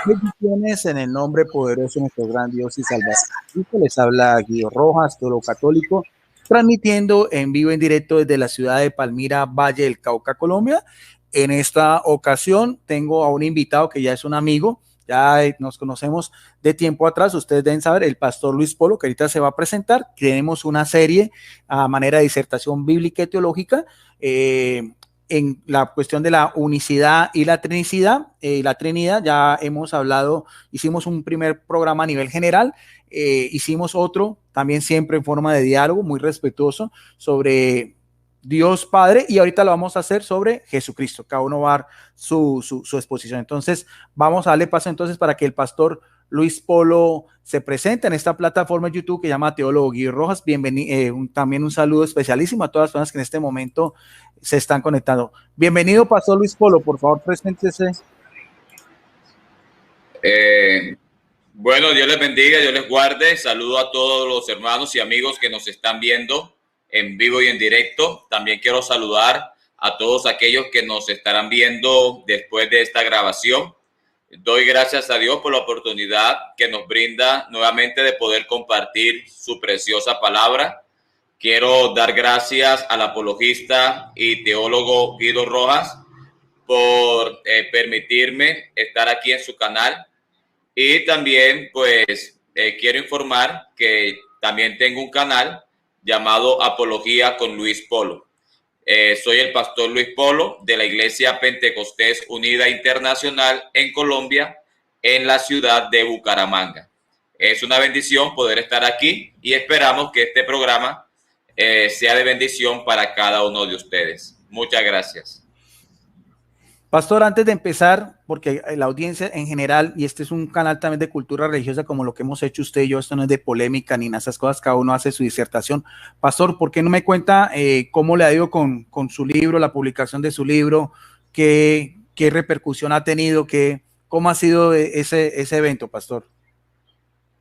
Bendiciones en el nombre poderoso de nuestro gran Dios y Salvador. Les habla Guido Rojas, teólogo católico, transmitiendo en vivo en directo desde la ciudad de Palmira, Valle del Cauca, Colombia. En esta ocasión tengo a un invitado que ya es un amigo, ya nos conocemos de tiempo atrás. Ustedes deben saber, el pastor Luis Polo, que ahorita se va a presentar. Tenemos una serie a manera de disertación bíblica y teológica en la cuestión de la unicidad y la trinicidad. La Trinidad, ya hemos hablado, hicimos un primer programa a nivel general, hicimos otro también siempre en forma de diálogo muy respetuoso sobre Dios Padre, y ahorita lo vamos a hacer sobre Jesucristo. Cada uno va a dar su exposición. Entonces vamos a darle paso entonces para que el pastor Luis Polo se presenta en esta plataforma de YouTube que se llama Teólogo Guido Rojas. Bienvenido, también un saludo especialísimo a todas las personas que en este momento se están conectando. Bienvenido, pastor Luis Polo, por favor, preséntese. Bueno, Dios les bendiga, Dios les guarde. Saludo a todos los hermanos y amigos que nos están viendo en vivo y en directo. También quiero saludar a todos aquellos que nos estarán viendo después de esta grabación. Doy gracias a Dios por la oportunidad que nos brinda nuevamente de poder compartir su preciosa palabra. Quiero dar gracias al apologista y teólogo Guido Rojas por permitirme estar aquí en su canal. Y también, pues, quiero informar que también tengo un canal llamado Apología con Luis Polo. Soy el pastor Luis Polo de la Iglesia Pentecostés Unida Internacional en Colombia, en la ciudad de Bucaramanga. Es una bendición poder estar aquí y esperamos que este programa sea de bendición para cada uno de ustedes. Muchas gracias. Pastor, antes de empezar, porque la audiencia en general, y este es un canal también de cultura religiosa como lo que hemos hecho usted y yo, esto no es de polémica ni nada de esas cosas, cada uno hace su disertación. Pastor, ¿por qué no me cuenta cómo le ha ido con su libro, la publicación de su libro, qué repercusión ha tenido, cómo ha sido ese evento, pastor?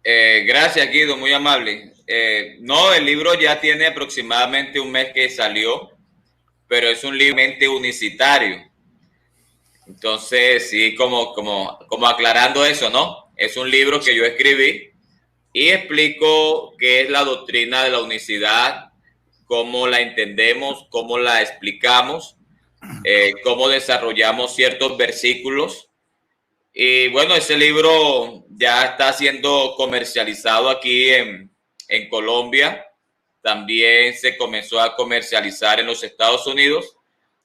Gracias, Guido, muy amable. No, el libro ya tiene aproximadamente un mes que salió, pero es un libro unicitario. Entonces, sí, como aclarando eso, ¿no? Es un libro que yo escribí y explico qué es la doctrina de la unicidad, cómo la entendemos, cómo la explicamos, cómo desarrollamos ciertos versículos. Y bueno, ese libro ya está siendo comercializado aquí en Colombia. También se comenzó a comercializar en los Estados Unidos.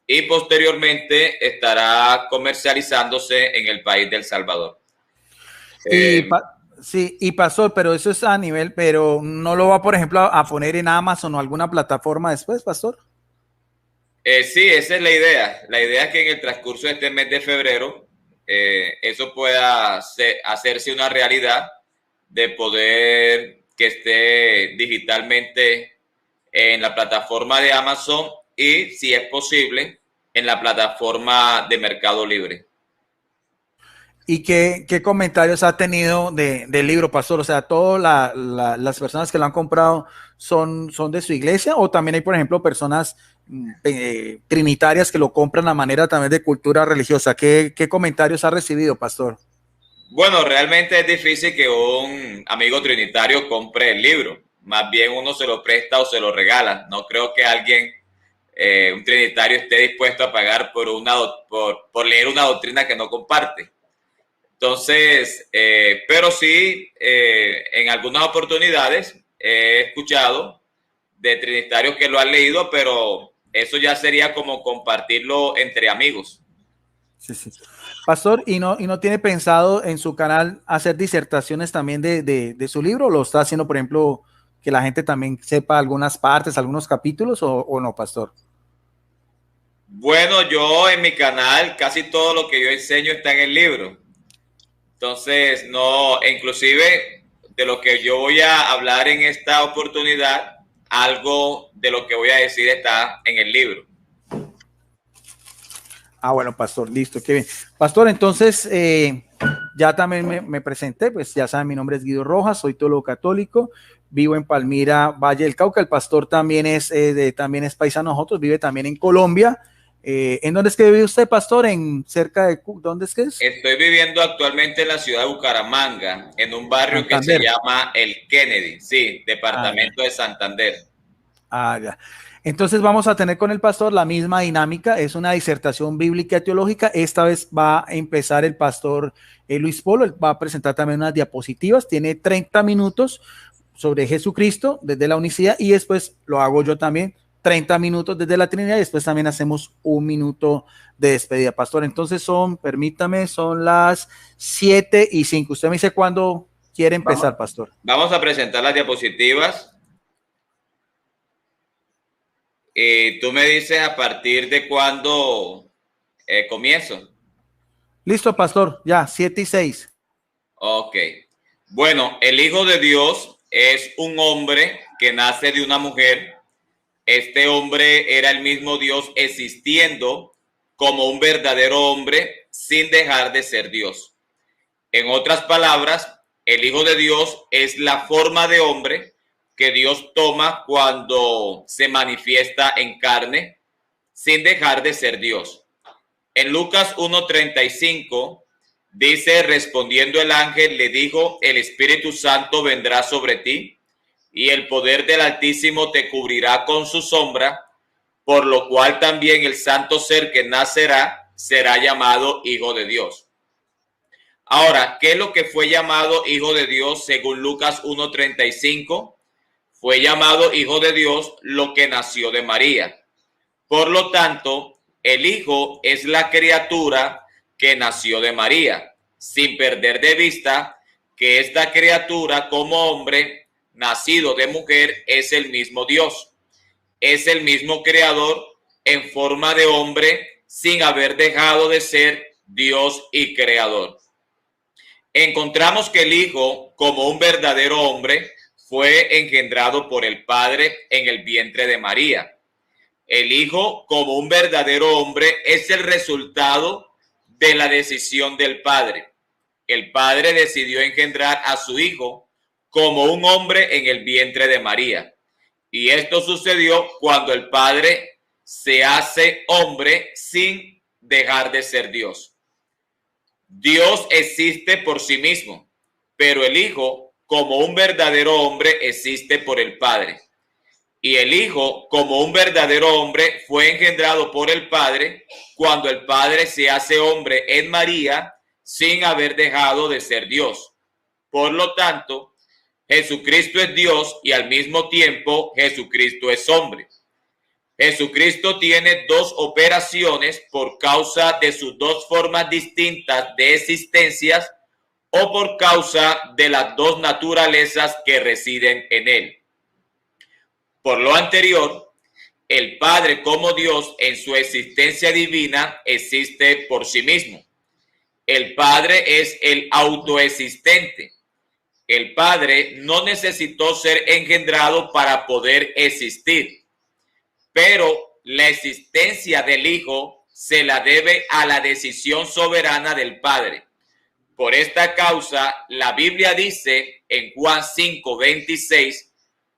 Y posteriormente estará comercializándose en el país de El Salvador. Sí, y pastor, pero eso es a nivel, pero ¿no lo va, por ejemplo, a poner en Amazon o alguna plataforma después, pastor? Sí, esa es la idea. La idea es que en el transcurso de este mes de febrero eso pueda hacerse una realidad, de poder que esté digitalmente en la plataforma de Amazon y, si es posible, en la plataforma de Mercado Libre. ¿Y qué comentarios ha tenido del libro, pastor? O sea, ¿todas las personas que lo han comprado son de su iglesia, o también hay, por ejemplo, personas trinitarias que lo compran a manera también de cultura religiosa? ¿Qué comentarios ha recibido, pastor? Bueno, realmente es difícil que un amigo trinitario compre el libro. Más bien uno se lo presta o se lo regala. No creo que alguien, un trinitario, esté dispuesto a pagar por leer una doctrina que no comparte. Entonces, pero sí, en algunas oportunidades he escuchado de trinitarios que lo han leído, pero eso ya sería como compartirlo entre amigos. Sí, sí. Pastor, ¿y no tiene pensado en su canal hacer disertaciones también de su libro? ¿Lo está haciendo, por ejemplo, que la gente también sepa algunas partes, algunos capítulos, o no, pastor? Bueno, yo en mi canal casi todo lo que yo enseño está en el libro. Entonces, no, inclusive de lo que yo voy a hablar en esta oportunidad, algo de lo que voy a decir está en el libro. Ah, bueno, pastor, listo, qué bien. Pastor, entonces, ya también me presenté, pues ya saben, mi nombre es Guido Rojas, soy teólogo católico, vivo en Palmira, Valle del Cauca. El pastor también es paisano de nosotros, vive también en Colombia, ¿En dónde es que vive usted, pastor? ¿En cerca de dónde es que es? Estoy viviendo actualmente en la ciudad de Bucaramanga, en un barrio que se Santander. llama El Kennedy, sí, Ah, ya. departamento de Santander. Ah, ya. Entonces vamos a tener con el pastor la misma dinámica, es una disertación bíblica teológica. Esta vez va a empezar el pastor Luis Polo, él va a presentar también unas diapositivas, tiene 30 minutos sobre Jesucristo desde la unicidad y después lo hago yo también, 30 minutos desde la Trinidad y después también hacemos un minuto de despedida, pastor. Entonces permítame, son las 7:05. Usted me dice cuándo quiere empezar, pastor. Vamos a presentar las diapositivas. Tú me dices a partir de cuándo comienzo. Listo, pastor, ya, 7:06. Ok. Bueno, el Hijo de Dios es un hombre que nace de una mujer. Este hombre era el mismo Dios existiendo como un verdadero hombre sin dejar de ser Dios. En otras palabras, el Hijo de Dios es la forma de hombre que Dios toma cuando se manifiesta en carne sin dejar de ser Dios. En Lucas 1:35 dice, respondiendo el ángel, le dijo, el Espíritu Santo vendrá sobre ti y el poder del Altísimo te cubrirá con su sombra, por lo cual también el santo ser que nacerá será llamado Hijo de Dios. Ahora, ¿qué es lo que fue llamado Hijo de Dios según Lucas 1:35? Fue llamado Hijo de Dios lo que nació de María. Por lo tanto, el Hijo es la criatura que nació de María, sin perder de vista que esta criatura como hombre, nacido de mujer, es el mismo Dios. Es el mismo creador en forma de hombre, sin haber dejado de ser Dios y creador. Encontramos que el Hijo, como un verdadero hombre, fue engendrado por el Padre en el vientre de María. El Hijo, como un verdadero hombre, es el resultado de la decisión del Padre. El Padre decidió engendrar a su Hijo como un hombre en el vientre de María. Y esto sucedió cuando el Padre se hace hombre sin dejar de ser Dios. Dios existe por sí mismo, pero el Hijo, como un verdadero hombre, existe por el Padre. Y el Hijo, como un verdadero hombre, fue engendrado por el Padre cuando el Padre se hace hombre en María sin haber dejado de ser Dios. Por lo tanto, Jesucristo es Dios y al mismo tiempo Jesucristo es hombre. Jesucristo tiene dos operaciones por causa de sus dos formas distintas de existencias o por causa de las dos naturalezas que residen en él. Por lo anterior, el Padre como Dios en su existencia divina existe por sí mismo. El Padre es el autoexistente. El Padre no necesitó ser engendrado para poder existir, pero la existencia del Hijo se la debe a la decisión soberana del Padre. Por esta causa, la Biblia dice en Juan 5:26,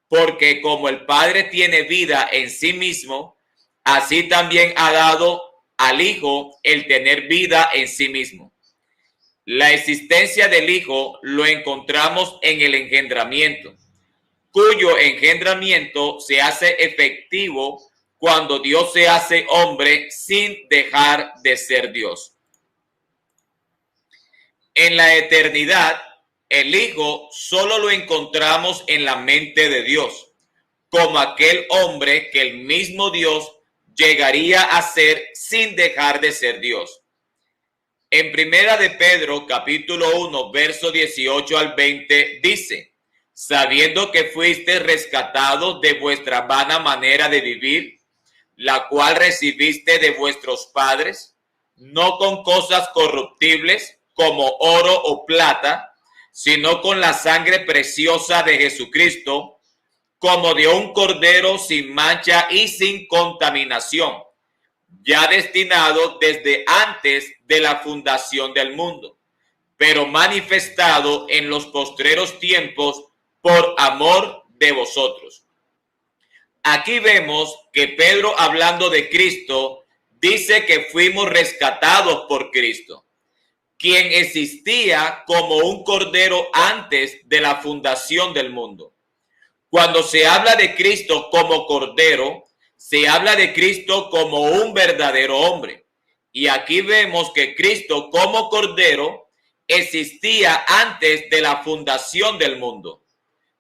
porque como el Padre tiene vida en sí mismo, así también ha dado al Hijo el tener vida en sí mismo. La existencia del Hijo lo encontramos en el engendramiento, cuyo engendramiento se hace efectivo cuando Dios se hace hombre sin dejar de ser Dios. En la eternidad, el Hijo solo lo encontramos en la mente de Dios, como aquel hombre que el mismo Dios llegaría a ser sin dejar de ser Dios. En Primera de Pedro, capítulo 1, verso 18 al 20, dice, sabiendo que fuiste rescatados de vuestra vana manera de vivir, la cual recibiste de vuestros padres, no con cosas corruptibles como oro o plata, sino con la sangre preciosa de Jesucristo, como de un cordero sin mancha y sin contaminación, ya destinado desde antes de la fundación del mundo, pero manifestado en los postreros tiempos por amor de vosotros. Aquí vemos que Pedro, hablando de Cristo, dice que fuimos rescatados por Cristo, quien existía como un cordero antes de la fundación del mundo. Cuando se habla de Cristo como cordero, se habla de Cristo como un verdadero hombre. Y aquí vemos que Cristo como cordero existía antes de la fundación del mundo.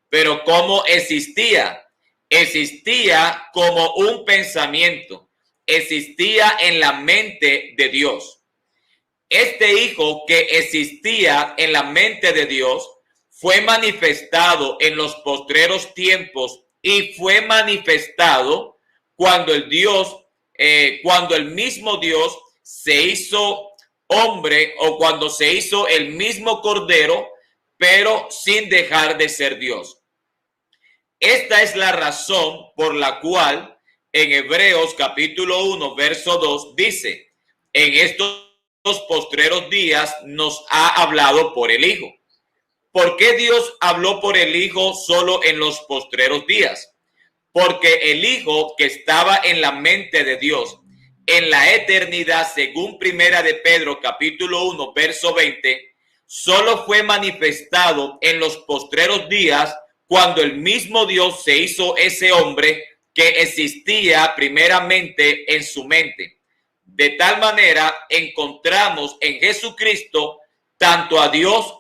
Pero ¿cómo existía? Existía como un pensamiento, existía en la mente de Dios. Este Hijo que existía en la mente de Dios fue manifestado en los postreros tiempos y fue manifestado cuando cuando el mismo Dios se hizo hombre, o cuando se hizo el mismo cordero, pero sin dejar de ser Dios. Esta es la razón por la cual en Hebreos capítulo 1, verso 2 dice: en estos postreros días nos ha hablado por el Hijo. ¿Por qué Dios habló por el Hijo solo en los postreros días? Porque el Hijo, que estaba en la mente de Dios en la eternidad, según Primera de Pedro capítulo 1, verso 20, solo fue manifestado en los postreros días, cuando el mismo Dios se hizo ese hombre que existía primeramente en su mente. De tal manera encontramos en Jesucristo tanto a Dios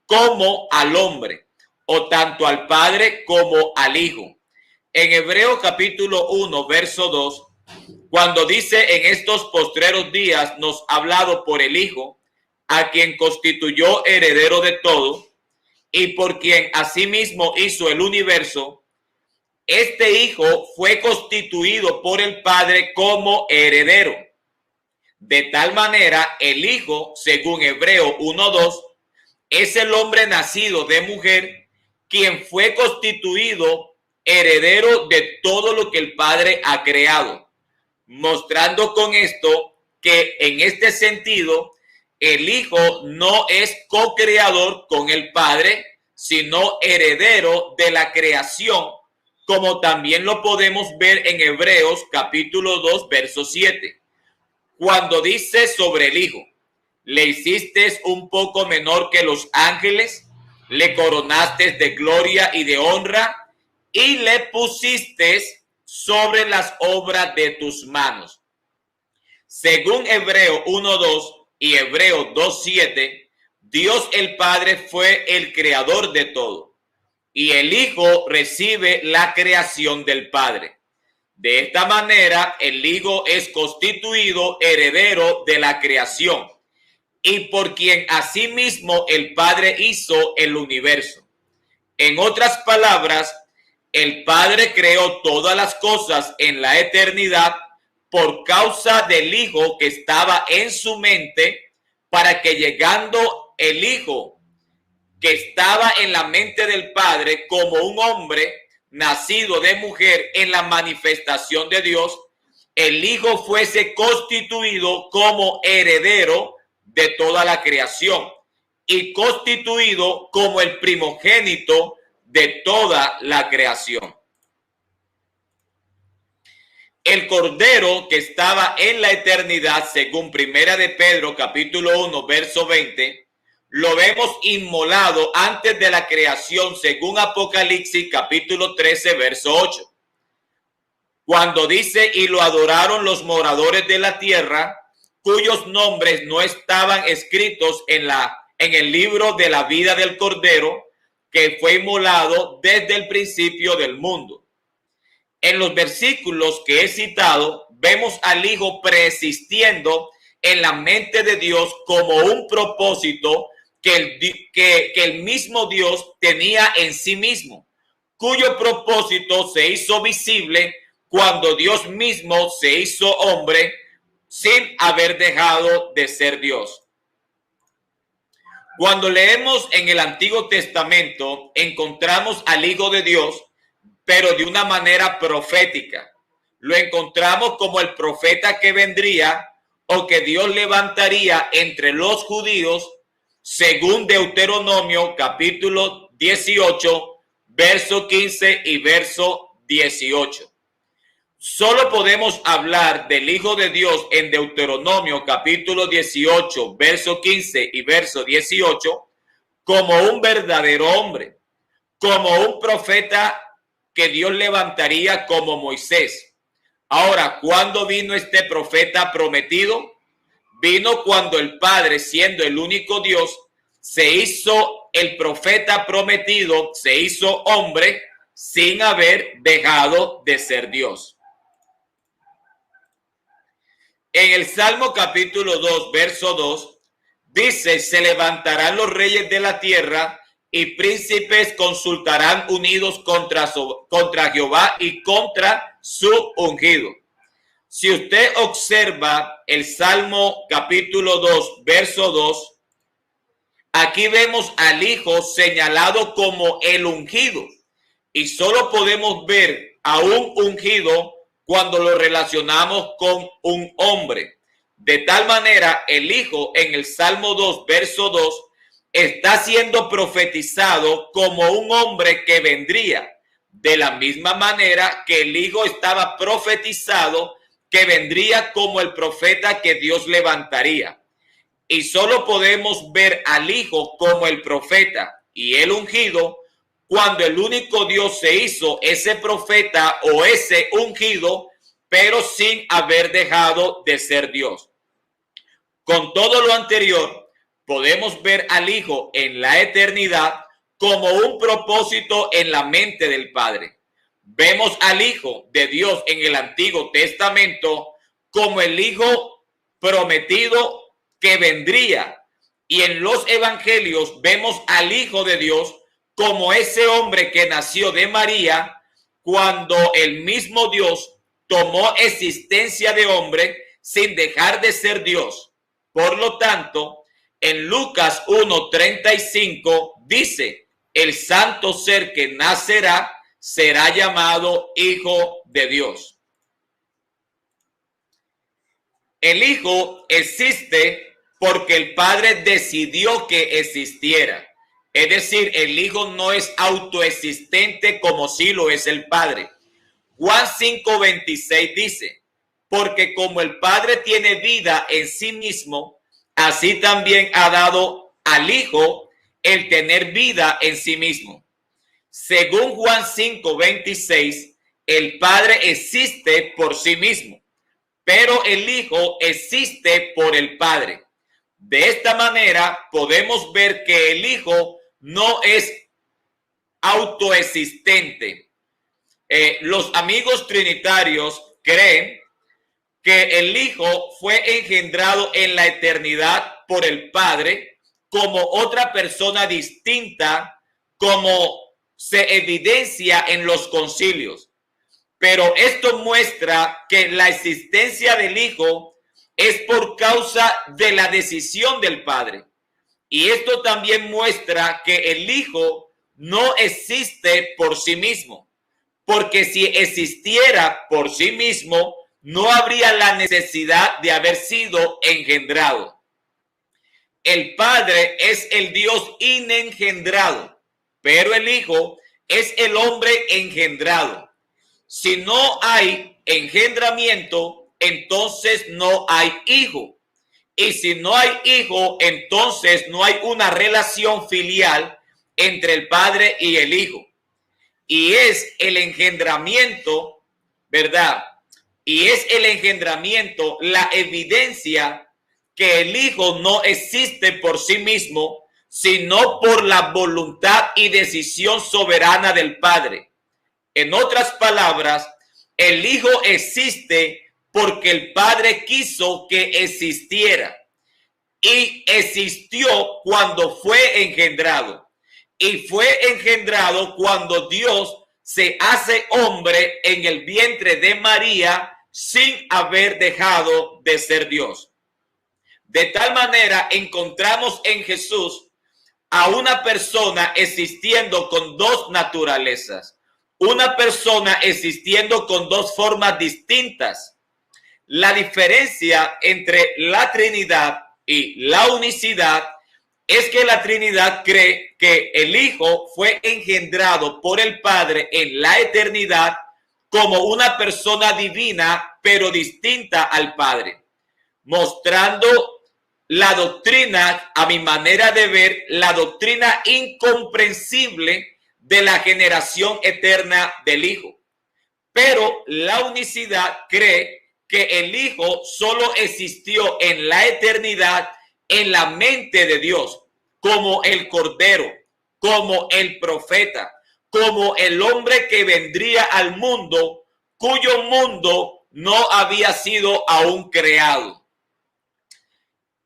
como al hombre, o tanto al Padre como al Hijo. En Hebreos capítulo 1, verso 2, cuando dice: en estos postreros días nos ha hablado por el Hijo, a quien constituyó heredero de todo, y por quien asimismo hizo el universo, este Hijo fue constituido por el Padre como heredero. De tal manera, el Hijo, según Hebreo 1:2, es el hombre nacido de mujer, quien fue constituido heredero de todo lo que el Padre ha creado, mostrando con esto que en este sentido el Hijo no es co-creador con el Padre, sino heredero de la creación, como también lo podemos ver en Hebreos capítulo 2, verso 7, cuando dice sobre el Hijo: le hiciste un poco menor que los ángeles, le coronaste de gloria y de honra, y le pusiste sobre las obras de tus manos. Según Hebreo 1:2 y Hebreo 2:7, Dios el Padre fue el creador de todo, y el Hijo recibe la creación del Padre. De esta manera, el Hijo es constituido heredero de la creación, y por quien asimismo el Padre hizo el universo. En otras palabras, el Padre creó todas las cosas en la eternidad por causa del Hijo que estaba en su mente, para que llegando el Hijo que estaba en la mente del Padre como un hombre nacido de mujer en la manifestación de Dios, el Hijo fuese constituido como heredero de toda la creación y constituido como el primogénito de toda la creación. El Cordero que estaba en la eternidad, según Primera de Pedro capítulo 1, verso 20, lo vemos inmolado antes de la creación, según Apocalipsis capítulo 13, verso 8. Cuando dice: y lo adoraron los moradores de la tierra, cuyos nombres no estaban escritos en el libro de la vida del Cordero, que fue inmolado desde el principio del mundo. En los versículos que he citado, vemos al Hijo preexistiendo en la mente de Dios como un propósito que el mismo Dios tenía en sí mismo, cuyo propósito se hizo visible cuando Dios mismo se hizo hombre sin haber dejado de ser Dios. Cuando leemos en el Antiguo Testamento, encontramos al Hijo de Dios, pero de una manera profética. Lo encontramos como el profeta que vendría, o que Dios levantaría entre los judíos, según Deuteronomio capítulo 18, verso 15 y verso 18. Solo podemos hablar del Hijo de Dios en Deuteronomio capítulo 18, verso 15 y verso 18, como un verdadero hombre, como un profeta que Dios levantaría como Moisés. Ahora, ¿cuándo vino este profeta prometido? Vino cuando el Padre, siendo el único Dios, se hizo el profeta prometido, se hizo hombre sin haber dejado de ser Dios. En el Salmo capítulo 2, verso 2, dice: se levantarán los reyes de la tierra y príncipes consultarán unidos contra Jehová y contra su ungido. Si usted observa el Salmo capítulo 2, verso 2, aquí vemos al Hijo señalado como el ungido. Y solo podemos ver a un ungido cuando lo relacionamos con un hombre. De tal manera, el Hijo en el Salmo 2, verso 2, está siendo profetizado como un hombre que vendría. De la misma manera que el Hijo estaba profetizado que vendría como el profeta que Dios levantaría. Y solo podemos ver al Hijo como el profeta y el ungido cuando el único Dios se hizo ese profeta o ese ungido, pero sin haber dejado de ser Dios. Con todo lo anterior, podemos ver al Hijo en la eternidad como un propósito en la mente del Padre. Vemos al Hijo de Dios en el Antiguo Testamento como el Hijo prometido que vendría. Y en los Evangelios vemos al Hijo de Dios como ese hombre que nació de María cuando el mismo Dios tomó existencia de hombre sin dejar de ser Dios. Por lo tanto, en Lucas 1:35 dice: el santo ser que nacerá será llamado Hijo de Dios. El Hijo existe porque el Padre decidió que existiera. Es decir, el Hijo no es autoexistente como sí lo es el Padre. Juan 5:26 dice: porque como el Padre tiene vida en sí mismo, así también ha dado al Hijo el tener vida en sí mismo. Según Juan 5:26, el Padre existe por sí mismo, pero el Hijo existe por el Padre. De esta manera podemos ver que el Hijo no es autoexistente. Los amigos trinitarios creen que el Hijo fue engendrado en la eternidad por el Padre como otra persona distinta, como se evidencia en los concilios. Pero esto muestra que la existencia del Hijo es por causa de la decisión del Padre. Y esto también muestra que el Hijo no existe por sí mismo, porque si existiera por sí mismo, no habría la necesidad de haber sido engendrado. El Padre es el Dios inengendrado, pero el Hijo es el hombre engendrado. Si no hay engendramiento, entonces no hay hijo. Y si no hay hijo, entonces no hay una relación filial entre el Padre y el Hijo. Y es el engendramiento, ¿verdad? Y es el engendramiento la evidencia que el Hijo no existe por sí mismo, sino por la voluntad y decisión soberana del Padre. En otras palabras, el Hijo existe porque el Padre quiso que existiera y existió cuando fue engendrado. Y fue engendrado cuando Dios se hace hombre en el vientre de María sin haber dejado de ser Dios. De tal manera encontramos en Jesús a una persona existiendo con dos naturalezas, una persona existiendo con dos formas distintas. La diferencia entre la Trinidad y la unicidad es que la Trinidad cree que el Hijo fue engendrado por el Padre en la eternidad como una persona divina, pero distinta al Padre, mostrando la doctrina, a mi manera de ver, la doctrina incomprensible de la generación eterna del Hijo. Pero la unicidad cree que el Hijo solo existió en la eternidad, en la mente de Dios, como el Cordero, como el profeta, como el hombre que vendría al mundo, cuyo mundo no había sido aún creado.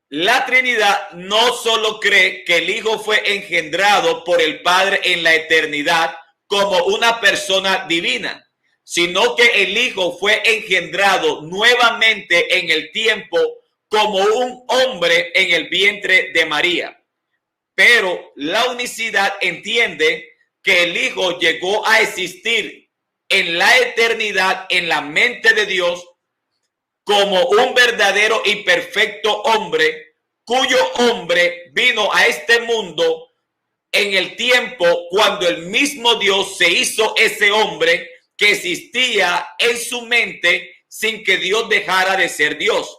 La Trinidad no solo cree que el Hijo fue engendrado por el Padre en la eternidad como una persona divina, sino que el Hijo fue engendrado nuevamente en el tiempo como un hombre en el vientre de María. Pero la unicidad entiende que el Hijo llegó a existir en la eternidad, en la mente de Dios, como un verdadero y perfecto hombre, cuyo hombre vino a este mundo en el tiempo cuando el mismo Dios se hizo ese hombre que existía en su mente sin que Dios dejara de ser Dios.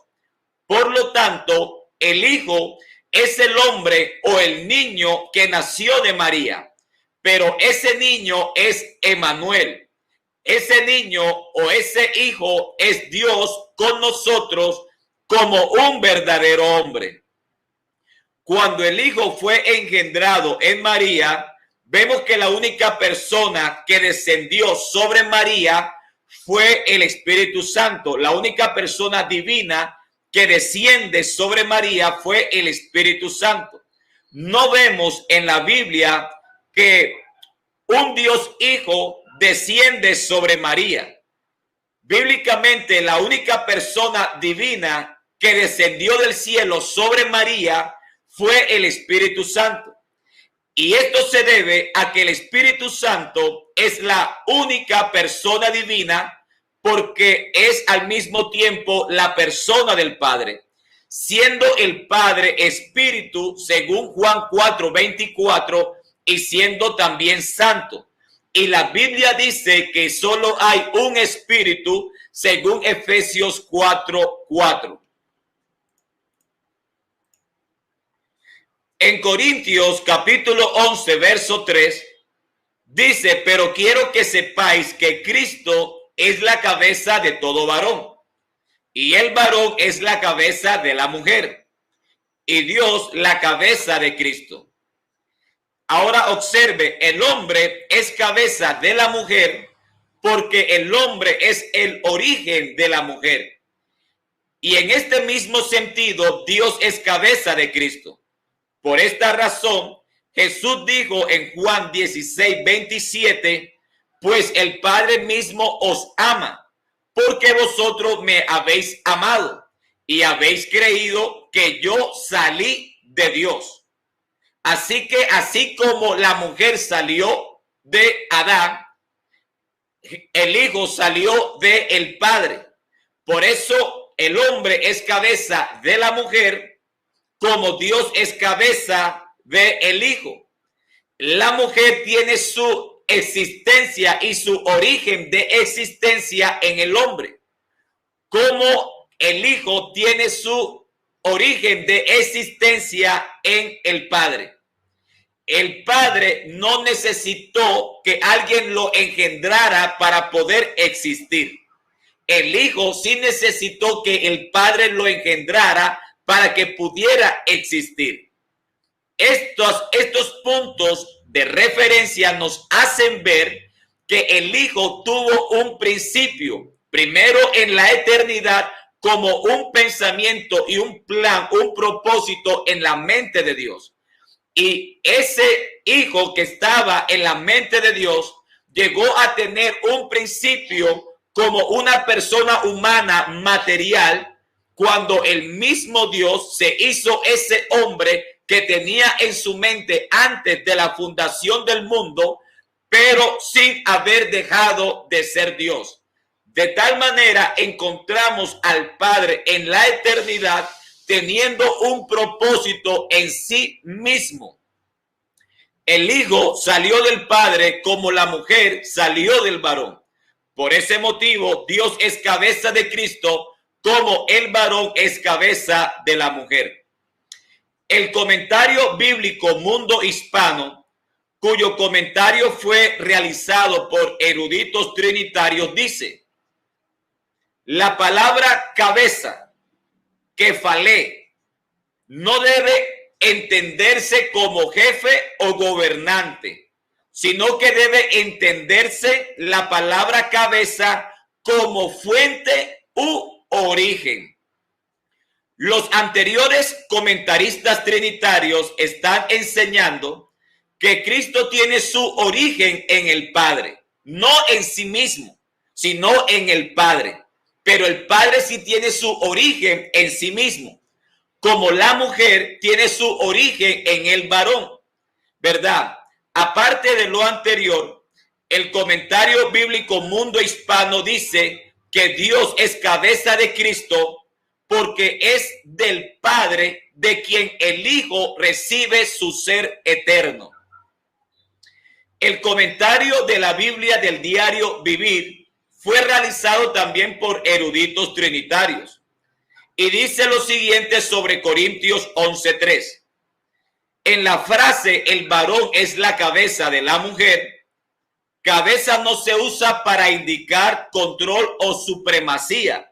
Por lo tanto, el Hijo es el hombre o el niño que nació de María, pero ese niño es Emmanuel. Ese niño o ese hijo es Dios con nosotros como un verdadero hombre. Cuando el Hijo fue engendrado en María, vemos que la única persona que descendió sobre María fue el Espíritu Santo. La única persona divina que desciende sobre María fue el Espíritu Santo. No vemos en la Biblia que un Dios Hijo desciende sobre María. Bíblicamente, la única persona divina que descendió del cielo sobre María fue el Espíritu Santo. Y esto se debe a que el Espíritu Santo es la única persona divina porque es al mismo tiempo la persona del Padre, siendo el Padre Espíritu según Juan 4:24 y siendo también santo. Y la Biblia dice que solo hay un espíritu según Efesios 4:4. En Corintios capítulo 11, verso 3, dice, pero quiero que sepáis que Cristo es la cabeza de todo varón, y el varón es la cabeza de la mujer, y Dios la cabeza de Cristo. Ahora observe, el hombre es cabeza de la mujer porque el hombre es el origen de la mujer. Y en este mismo sentido, Dios es cabeza de Cristo. Por esta razón, Jesús dijo en Juan 16:27, pues el Padre mismo os ama, porque vosotros me habéis amado y habéis creído que yo salí de Dios. Así que así como la mujer salió de Adán, el Hijo salió del Padre. Por eso el hombre es cabeza de la mujer, como Dios es cabeza del Hijo. La mujer tiene su existencia y su origen de existencia en el hombre, como el Hijo tiene su origen de existencia en el Padre. El Padre no necesitó que alguien lo engendrara para poder existir. El Hijo sí necesitó que el Padre lo engendrara para que pudiera existir. Estos puntos de referencia nos hacen ver que el Hijo tuvo un principio, primero en la eternidad, como un pensamiento y un plan, un propósito en la mente de Dios. Y ese Hijo que estaba en la mente de Dios llegó a tener un principio como una persona humana material cuando el mismo Dios se hizo ese hombre que tenía en su mente antes de la fundación del mundo, pero sin haber dejado de ser Dios. De tal manera encontramos al Padre en la eternidad teniendo un propósito en sí mismo. El Hijo salió del Padre como la mujer salió del varón. Por ese motivo, Dios es cabeza de Cristo, como el varón es cabeza de la mujer. El comentario bíblico Mundo Hispano, cuyo comentario fue realizado por eruditos trinitarios, dice: la palabra cabeza, kefalé, no debe entenderse como jefe o gobernante, sino que debe entenderse la palabra cabeza como fuente u origen. Los anteriores comentaristas trinitarios están enseñando que Cristo tiene su origen en el Padre, no en sí mismo, sino en el Padre. Pero el Padre sí tiene su origen en sí mismo, como la mujer tiene su origen en el varón, ¿verdad? Aparte de lo anterior, el comentario bíblico Mundo Hispano dice que Dios es cabeza de Cristo porque es del Padre de quien el Hijo recibe su ser eterno. El comentario de la Biblia del diario Vivir fue realizado también por eruditos trinitarios y dice lo siguiente sobre Corintios 11:3. En la frase el varón es la cabeza de la mujer, cabeza no se usa para indicar control o supremacía,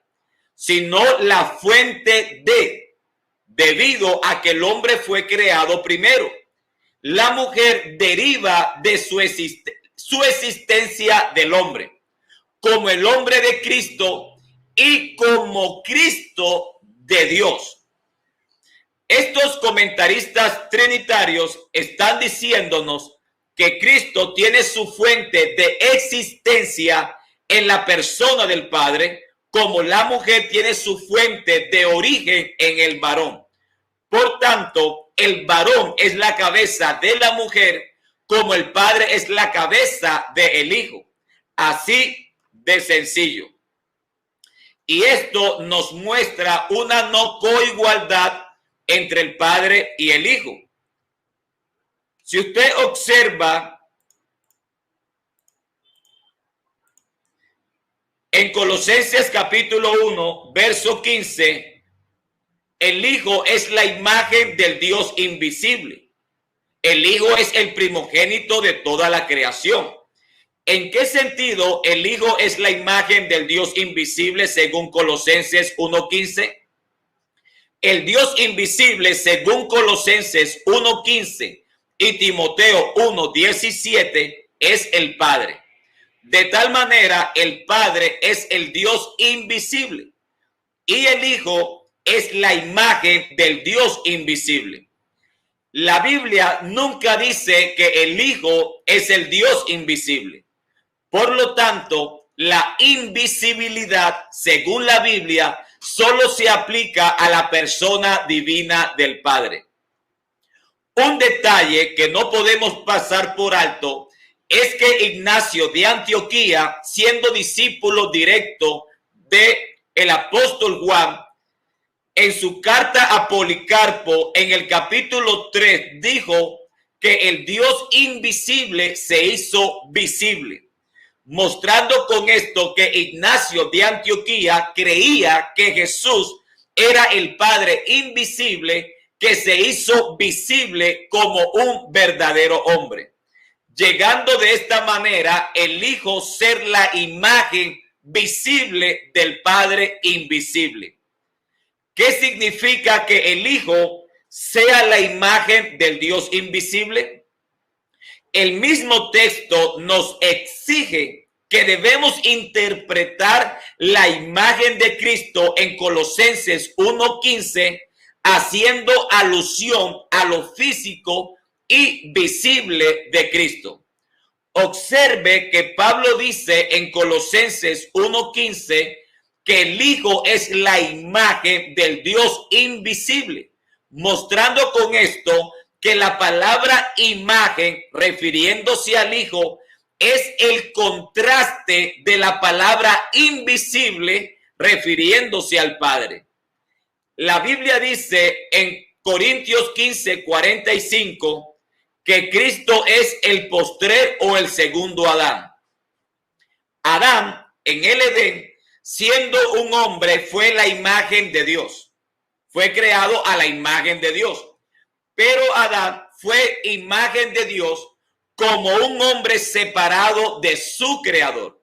sino la fuente de, debido a que el hombre fue creado primero. La mujer deriva de su existencia del hombre, como el hombre de Cristo y como Cristo de Dios. Estos comentaristas trinitarios están diciéndonos que Cristo tiene su fuente de existencia en la persona del Padre, como la mujer tiene su fuente de origen en el varón. Por tanto, el varón es la cabeza de la mujer, como el Padre es la cabeza del Hijo. Así de sencillo. Y esto nos muestra una no coigualdad entre el Padre y el Hijo. Si usted observa en Colosenses capítulo 1, verso 15, el Hijo es la imagen del Dios invisible. El Hijo es el primogénito de toda la creación. ¿En qué sentido el Hijo es la imagen del Dios invisible según Colosenses 1:15? El Dios invisible, según Colosenses 1:15 y Timoteo 1:17, es el Padre. De tal manera, el Padre es el Dios invisible y el Hijo es la imagen del Dios invisible. La Biblia nunca dice que el Hijo es el Dios invisible. Por lo tanto, la invisibilidad, según la Biblia, solo se aplica a la persona divina del Padre. Un detalle que no podemos pasar por alto es que Ignacio de Antioquía, siendo discípulo directo del apóstol Juan, en su carta a Policarpo, en el capítulo 3, dijo que el Dios invisible se hizo visible, mostrando con esto que Ignacio de Antioquía creía que Jesús era el Padre invisible que se hizo visible como un verdadero hombre, llegando de esta manera el Hijo ser la imagen visible del Padre invisible. ¿Qué significa que el Hijo sea la imagen del Dios invisible? El mismo texto nos exige que debemos interpretar la imagen de Cristo en Colosenses 1:15, haciendo alusión a lo físico y visible de Cristo. Observe que Pablo dice en Colosenses 1:15 que el Hijo es la imagen del Dios invisible, mostrando con esto que la palabra imagen, refiriéndose al Hijo, es el contraste de la palabra invisible, refiriéndose al Padre. La Biblia dice en Corintios 15:45 que Cristo es el postrer o el segundo Adán. Adán en el Edén, siendo un hombre, fue la imagen de Dios. Fue creado a la imagen de Dios. Pero Adán fue imagen de Dios como un hombre separado de su creador.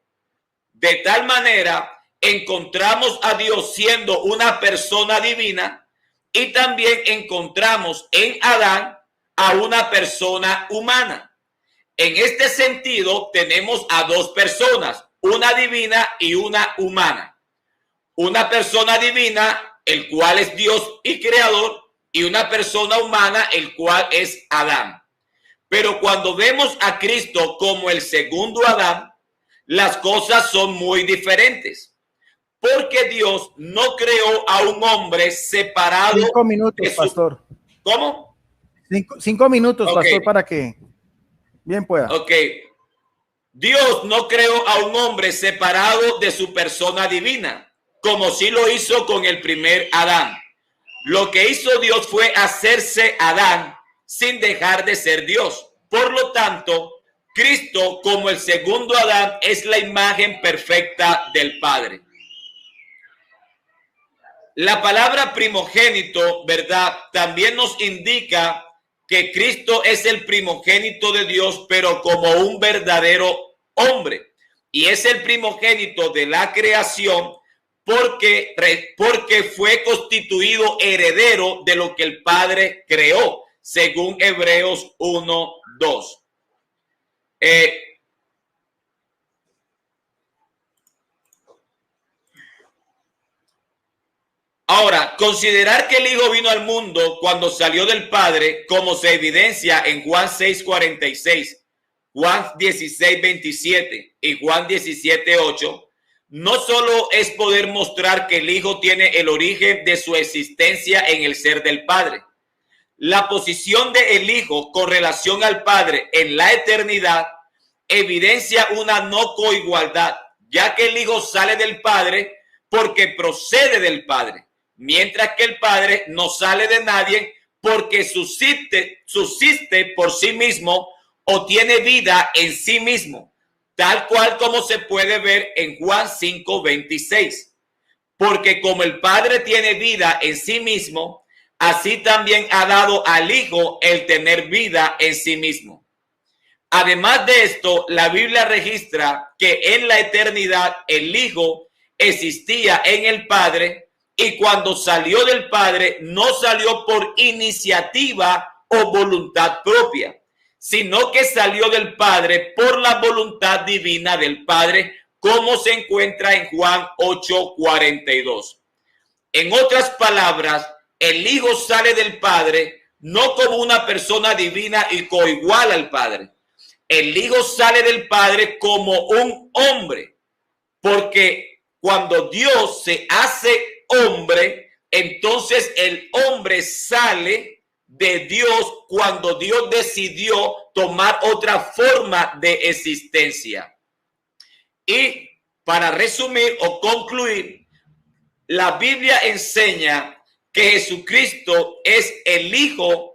De tal manera, encontramos a Dios siendo una persona divina y también encontramos en Adán a una persona humana. En este sentido, tenemos a dos personas, una divina y una humana. Una persona divina, el cual es Dios y creador, y una persona humana, el cual es Adán. Pero cuando vemos a Cristo como el segundo Adán, las cosas son muy diferentes. Porque Dios no creó a un hombre separado. 5 minutos, pastor. ¿Cómo? 5 minutos, pastor, para que bien pueda. Ok. Dios no creó a un hombre separado de su persona divina, como sí lo hizo con el primer Adán. Lo que hizo Dios fue hacerse Adán sin dejar de ser Dios. Por lo tanto, Cristo como el segundo Adán es la imagen perfecta del Padre. La palabra primogénito, ¿verdad? También nos indica que Cristo es el primogénito de Dios, pero como un verdadero hombre. Y es el primogénito de la creación porque fue constituido heredero de lo que el Padre creó, según Hebreos 1:2. Ahora, considerar que el Hijo vino al mundo cuando salió del Padre, como se evidencia en Juan 6:46, Juan 16:27 y Juan 17:8, no solo es poder mostrar que el Hijo tiene el origen de su existencia en el ser del Padre. La posición del Hijo con relación al Padre en la eternidad evidencia una no coigualdad, ya que el Hijo sale del Padre porque procede del Padre, mientras que el Padre no sale de nadie porque subsiste por sí mismo o tiene vida en sí mismo, tal cual como se puede ver en Juan 5:26. Porque como el Padre tiene vida en sí mismo, así también ha dado al Hijo el tener vida en sí mismo. Además de esto, la Biblia registra que en la eternidad el Hijo existía en el Padre y cuando salió del Padre no salió por iniciativa o voluntad propia, sino que salió del Padre por la voluntad divina del Padre, como se encuentra en Juan 8:42. En otras palabras, el Hijo sale del Padre no como una persona divina y coigual al Padre. El Hijo sale del Padre como un hombre, porque cuando Dios se hace hombre, entonces el hombre sale de Dios cuando Dios decidió tomar otra forma de existencia. Y para resumir o concluir, la Biblia enseña que Jesucristo es el Hijo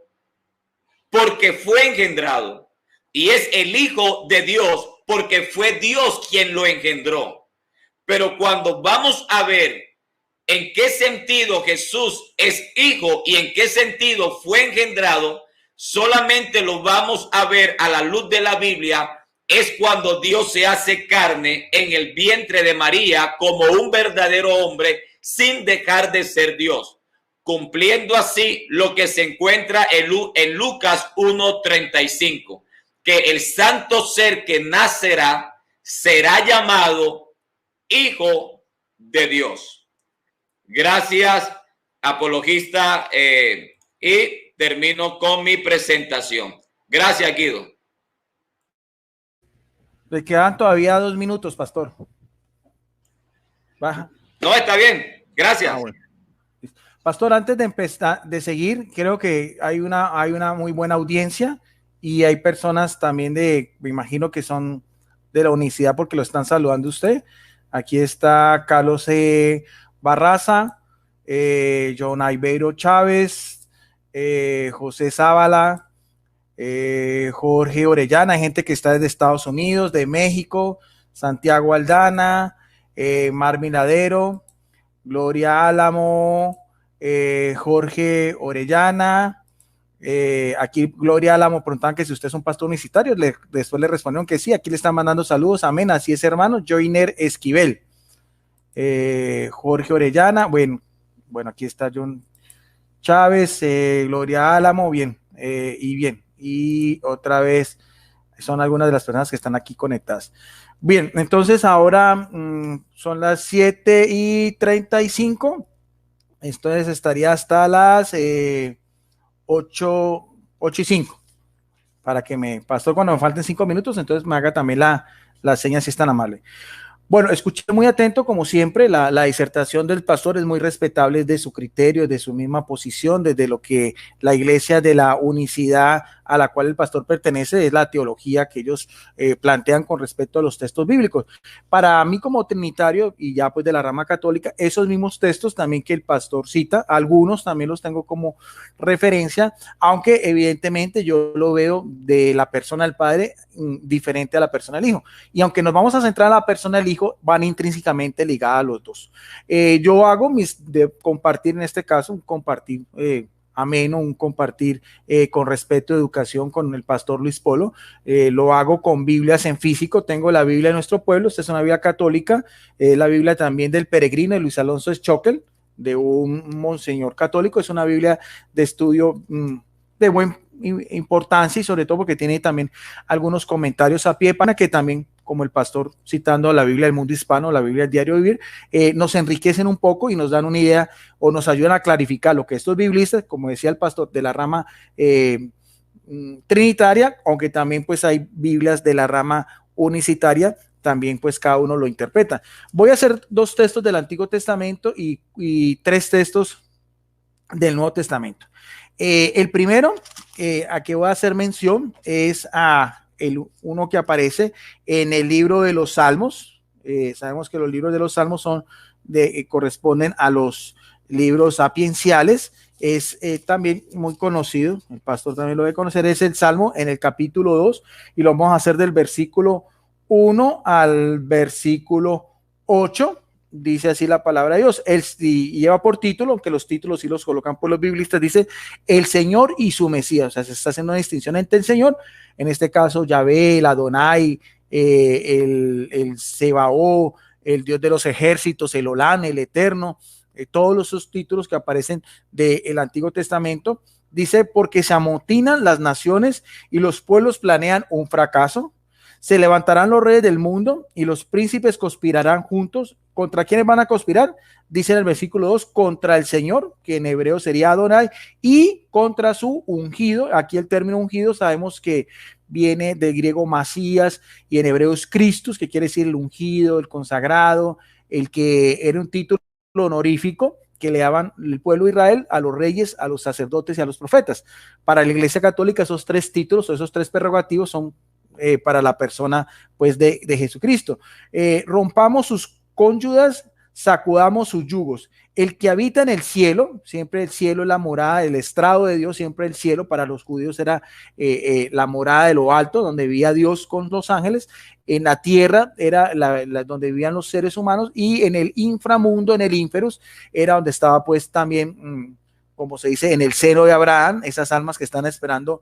porque fue engendrado y es el Hijo de Dios porque fue Dios quien lo engendró. Pero cuando vamos a ver en qué sentido Jesús es hijo y en qué sentido fue engendrado, solamente lo vamos a ver a la luz de la Biblia, es cuando Dios se hace carne en el vientre de María como un verdadero hombre sin dejar de ser Dios, cumpliendo así lo que se encuentra en Lucas 1:35, que el santo ser que nacerá será llamado Hijo de Dios. Gracias, apologista, y termino con mi presentación. Gracias, Guido. Le quedan todavía 2 minutos, pastor. Baja. No, está bien. Gracias. Bueno. Pastor, antes de empezar, de seguir, creo que hay una muy buena audiencia y hay personas también me imagino que son de la unicidad porque lo están saludando usted. Aquí está Carlos Barraza, John Ibeiro Chávez, José Zavala, Jorge Orellana, gente que está desde Estados Unidos, de México, Santiago Aldana, Marvin Ladero, Gloria Álamo, Jorge Orellana. Aquí Gloria Álamo preguntaban que si usted es un pastor universitario, después le respondieron que sí. Aquí le están mandando saludos, amén, así es, hermano. Joiner Esquivel, Jorge Orellana, bueno, aquí está John Chávez, Gloria Álamo, bien, y otra vez son algunas de las personas que están aquí conectadas. Bien, entonces ahora son las 7:35, entonces estaría hasta las 8:05, para que pastor, cuando me falten 5 minutos, entonces me haga también la señal si es tan amable. Bueno, escuché muy atento, como siempre, la disertación del pastor es muy respetable de su criterio, de su misma posición, desde lo que la iglesia de la unicidad a la cual el pastor pertenece, es la teología que ellos plantean con respecto a los textos bíblicos. Para mí como trinitario y ya pues de la rama católica, esos mismos textos también que el pastor cita, algunos también los tengo como referencia, aunque evidentemente yo lo veo de la persona del Padre diferente a la persona del Hijo. Y aunque nos vamos a centrar en la persona del Hijo, van intrínsecamente ligadas a los dos. Yo hago de compartir en este caso, un compartir ameno, un compartir con respeto de educación con el pastor Luis Polo. Lo hago con Biblias en físico. Tengo la Biblia de nuestro pueblo, esta es una Biblia católica, la Biblia también del peregrino de Luis Alonso Schockel, de un monseñor católico. Es una Biblia de estudio de buena importancia y sobre todo porque tiene también algunos comentarios a pie para que también, como el pastor citando la Biblia del mundo hispano, la Biblia del diario vivir, nos enriquecen un poco y nos dan una idea o nos ayudan a clarificar lo que estos biblistas, como decía el pastor, de la rama trinitaria, aunque también pues hay Biblias de la rama unicitaria, también pues cada uno lo interpreta. Voy a hacer 2 textos del Antiguo Testamento y 3 textos del Nuevo Testamento. El primero a que voy a hacer mención es uno que aparece en el libro de los Salmos. Sabemos que los libros de los Salmos corresponden a los libros sapienciales. Es también muy conocido, el pastor también lo debe conocer, es el Salmo en el capítulo 2 y lo vamos a hacer del versículo 1 al versículo 8. Dice así la palabra de Dios, y lleva por título, aunque los títulos sí los colocan por los biblistas, dice el Señor y su Mesías. O sea, se está haciendo una distinción entre el Señor, en este caso Yahvé, el Adonai, el Sebaó, el Dios de los ejércitos, el Olán, el Eterno, todos esos títulos que aparecen del Antiguo Testamento. Dice, porque se amotinan las naciones y los pueblos planean un fracaso. Se levantarán los reyes del mundo y los príncipes conspirarán juntos. ¿Contra quiénes van a conspirar? Dice en el versículo 2, contra el Señor, que en hebreo sería Adonai, y contra su ungido. Aquí el término ungido sabemos que viene del griego Masías y en hebreo es Christus, que quiere decir el ungido, el consagrado, el que era un título honorífico que le daban el pueblo de Israel a los reyes, a los sacerdotes y a los profetas. Para la Iglesia Católica esos 3 títulos o esos 3 prerrogativos son para la persona pues de Jesucristo. Rompamos sus cónyuges, sacudamos sus yugos. El que habita en el cielo, siempre el cielo es la morada, el estrado de Dios, siempre el cielo para los judíos era la morada de lo alto, donde vivía Dios con los ángeles. En la tierra era donde vivían los seres humanos, y en el inframundo, en el ínferos, era donde estaba pues también como se dice, en el seno de Abraham, esas almas que están esperando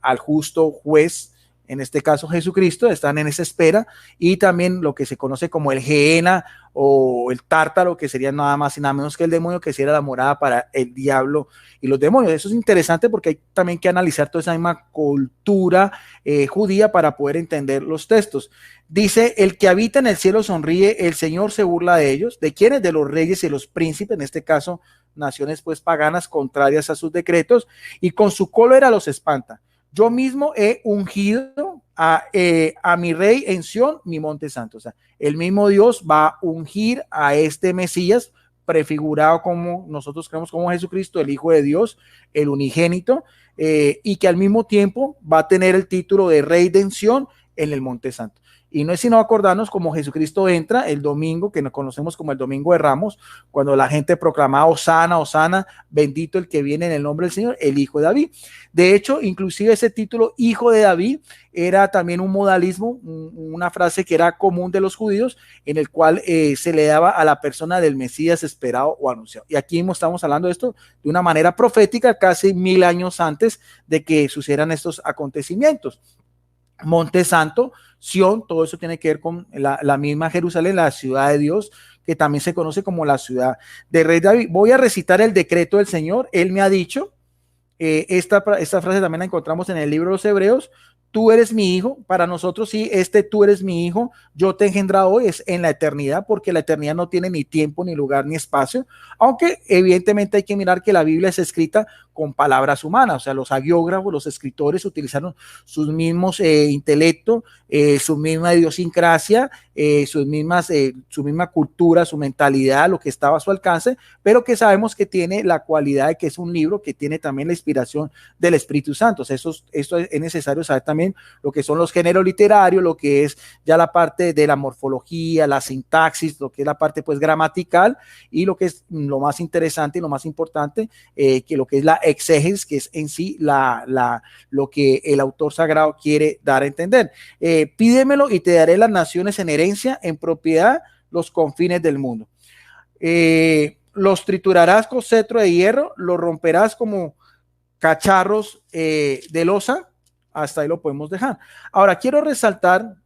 al justo juez, en este caso Jesucristo, están en esa espera. Y también lo que se conoce como el Gehenna o el Tártaro, que sería nada más y nada menos que el demonio, que sería la morada para el diablo y los demonios. Eso es interesante porque hay también que analizar toda esa misma cultura judía para poder entender los textos. Dice, el que habita en el cielo sonríe, el Señor se burla de ellos. ¿De quiénes? De los reyes y los príncipes, en este caso naciones pues paganas contrarias a sus decretos, y con su cólera los espanta. Yo mismo he ungido a mi rey en Sión, mi monte santo. O sea, el mismo Dios va a ungir a este Mesías, prefigurado como nosotros creemos como Jesucristo, el Hijo de Dios, el unigénito, y que al mismo tiempo va a tener el título de rey de Sión en el monte santo. Y no es sino acordarnos como Jesucristo entra el domingo, que nos conocemos como el Domingo de Ramos, cuando la gente proclamaba Hosana, Hosana, bendito el que viene en el nombre del Señor, el Hijo de David. De hecho, inclusive ese título, Hijo de David, era también un modalismo, una frase que era común de los judíos, en el cual se le daba a la persona del Mesías esperado o anunciado. Y aquí estamos hablando de esto de una manera profética, casi 1000 años antes de que sucedieran estos acontecimientos. Monte Santo, Sión, todo eso tiene que ver con la misma Jerusalén, la ciudad de Dios, que también se conoce como la ciudad de Rey David. Voy a recitar el decreto del Señor. Él me ha dicho, esta frase también la encontramos en el libro de los Hebreos: tú eres mi hijo. Para nosotros sí, tú eres mi hijo, yo te he engendrado hoy, es en la eternidad, porque la eternidad no tiene ni tiempo, ni lugar, ni espacio, aunque evidentemente hay que mirar que la Biblia es escrita con palabras humanas, o sea, los hagiógrafos, los escritores utilizaron sus mismos intelecto, su misma idiosincrasia, su misma cultura, su mentalidad, lo que estaba a su alcance, pero que sabemos que tiene la cualidad de que es un libro que tiene también la inspiración del Espíritu Santo. O sea, esto es necesario saber también lo que son los géneros literarios, lo que es ya la parte de la morfología, la sintaxis, lo que es la parte pues gramatical, y lo que es lo más interesante y lo más importante, que lo que es la exégesis, que es en sí lo que el autor sagrado quiere dar a entender. Pídemelo y te daré las naciones en herencia, en propiedad, los confines del mundo. Los triturarás con cetro de hierro, los romperás como cacharros de loza. Hasta ahí lo podemos dejar. Ahora, quiero resaltar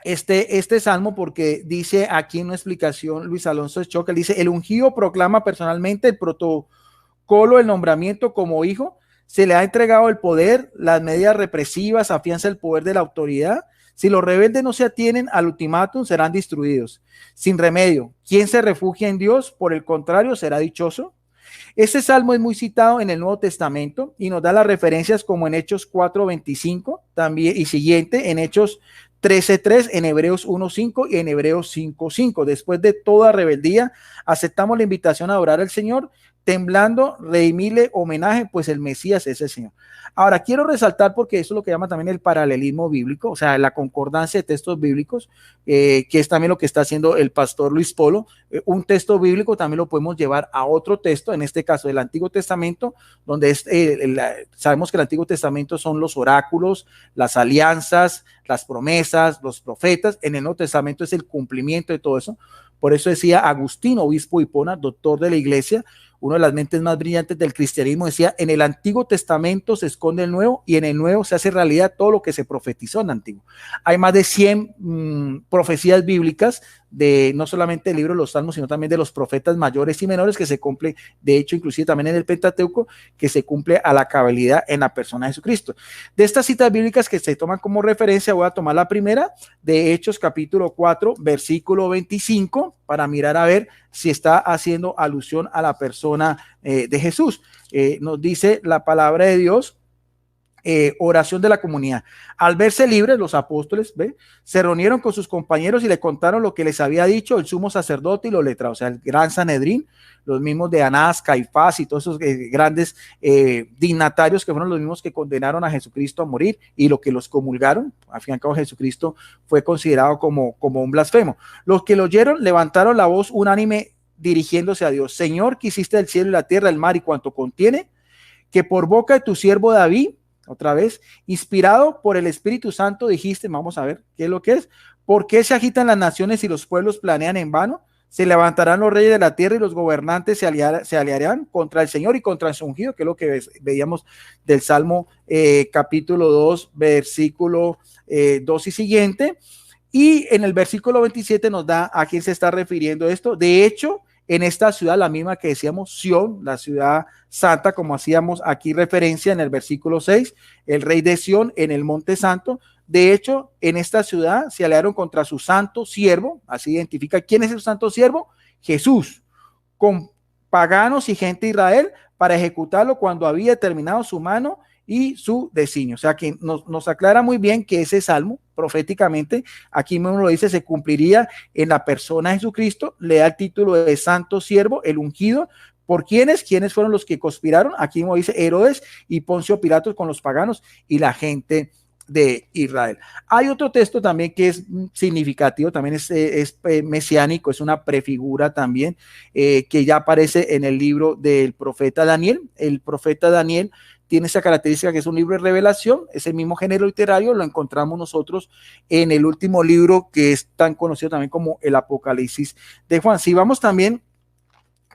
este salmo porque dice aquí en una explicación Luis Alonso Choca, dice: el ungido proclama personalmente el protocolo, el nombramiento como hijo, se le ha entregado el poder, las medidas represivas, afianza el poder de la autoridad. Si los rebeldes no se atienen al ultimátum, serán destruidos sin remedio. ¿Quién se refugia en Dios? Por el contrario, será dichoso. Este salmo es muy citado en el Nuevo Testamento y nos da las referencias como en Hechos 4:25 también y siguiente, en Hechos 13:3, en Hebreos 1:5 y en Hebreos 5:5. Después de toda rebeldía, aceptamos la invitación a adorar al Señor, temblando, redimile homenaje, pues el Mesías es el Señor. Ahora, quiero resaltar, porque eso es lo que llama también el paralelismo bíblico, o sea, la concordancia de textos bíblicos, que es también lo que está haciendo el pastor Luis Polo. Un texto bíblico también lo podemos llevar a otro texto, en este caso del Antiguo Testamento, donde sabemos que el Antiguo Testamento son los oráculos, las alianzas, las promesas, los profetas. En el Nuevo Testamento es el cumplimiento de todo eso. Por eso decía Agustín, obispo de Hipona, doctor de la iglesia, una de las mentes más brillantes del cristianismo, decía: en el Antiguo Testamento se esconde el Nuevo y en el Nuevo se hace realidad todo lo que se profetizó en el Antiguo. Hay más de 100 profecías bíblicas, de no solamente el libro de los Salmos, sino también de los profetas mayores y menores, que se cumple, de hecho, inclusive también en el Pentateuco, que se cumple a la cabalidad en la persona de Jesucristo. De estas citas bíblicas que se toman como referencia, voy a tomar la primera, de Hechos capítulo 4, versículo 25, para mirar a ver si está haciendo alusión a la persona de Jesús. Nos dice la palabra de Dios. Oración de la comunidad. Al verse libres, los apóstoles se reunieron con sus compañeros y le contaron lo que les había dicho el sumo sacerdote y los letrados, o sea, el gran Sanedrín, los mismos de Anás, Caifás y todos esos grandes dignatarios que fueron los mismos que condenaron a Jesucristo a morir y lo que los comulgaron. Al fin y al cabo, Jesucristo fue considerado como un blasfemo. Los que lo oyeron levantaron la voz unánime dirigiéndose a Dios: Señor, que hiciste el cielo y la tierra, el mar y cuanto contiene, que por boca de tu siervo David, otra vez, inspirado por el Espíritu Santo, dijiste. Vamos a ver qué es lo que es. ¿Por qué se agitan las naciones y los pueblos planean en vano? Se levantarán los reyes de la tierra y los gobernantes se aliarán contra el Señor y contra su ungido, que es lo que veíamos del Salmo capítulo 2, versículo 2 y siguiente. Y en el versículo 27 nos da a quién se está refiriendo esto. De hecho, en esta ciudad, la misma que decíamos, Sión, la ciudad santa, como hacíamos aquí referencia en el versículo 6, el rey de Sión en el monte santo. De hecho, en esta ciudad se aliaron contra su santo siervo, así identifica quién es el santo siervo: Jesús, con paganos y gente de Israel, para ejecutarlo cuando había terminado su mano y su designio. O sea que nos aclara muy bien que ese salmo proféticamente, aquí mismo lo dice, se cumpliría en la persona de Jesucristo. Le da el título de santo siervo, el ungido. ¿Por quiénes? ¿Quiénes fueron los que conspiraron? Aquí mismo dice Herodes y Poncio Pilatos con los paganos y la gente de Israel. Hay otro texto también que es significativo, también es mesiánico, es una prefigura también, que ya aparece en el libro del profeta Daniel. El profeta Daniel tiene esa característica que es un libro de revelación, ese mismo género literario lo encontramos nosotros en el último libro que es tan conocido también como el Apocalipsis de Juan. Si vamos también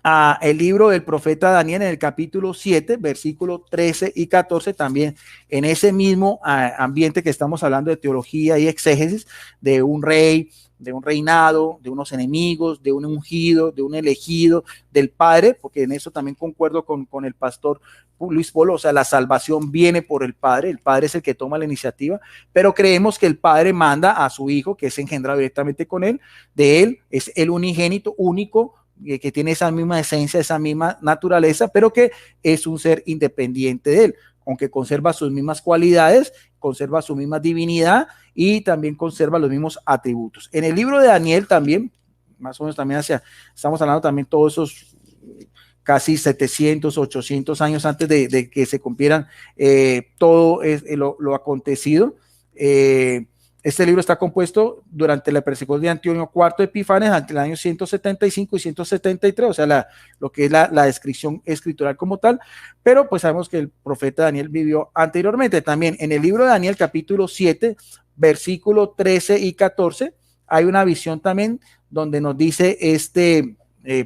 a el libro del profeta Daniel en el capítulo 7, versículos 13 y 14, también en ese mismo ambiente que estamos hablando de teología y exégesis, de un rey, de un reinado, de unos enemigos, de un ungido, de un elegido, del Padre, porque en eso también concuerdo con el pastor Luis Polo, o sea, la salvación viene por el Padre es el que toma la iniciativa, pero creemos que el Padre manda a su Hijo, que es engendrado directamente con él, de él, es el unigénito, único, que tiene esa misma esencia, esa misma naturaleza, pero que es un ser independiente de él, aunque conserva sus mismas cualidades, conserva su misma divinidad y también conserva los mismos atributos. En el libro de Daniel también, más o menos también estamos hablando también todos esos casi 700, 800 años antes de que se cumplieran todo lo acontecido. Este libro está compuesto durante la persecución de Antíoco IV Epífanes entre el año 175 y 173, o sea, lo que es la descripción escritural como tal, pero pues sabemos que el profeta Daniel vivió anteriormente. También en el libro de Daniel, capítulo 7, versículo 13 y 14, hay una visión también donde nos dice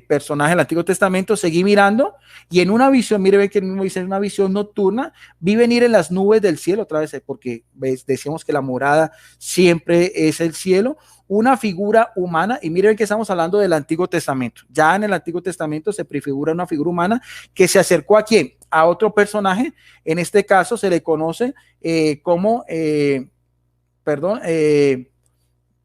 personaje del Antiguo Testamento, seguí mirando y en una visión, mire, ve que el mismo dice, en una visión nocturna, vi venir en las nubes del cielo, otra vez, porque decíamos que la morada siempre es el cielo, una figura humana, y mire que estamos hablando del Antiguo Testamento. Ya en el Antiguo Testamento se prefigura una figura humana que se acercó a ¿quién? A otro personaje, en este caso se le conoce como,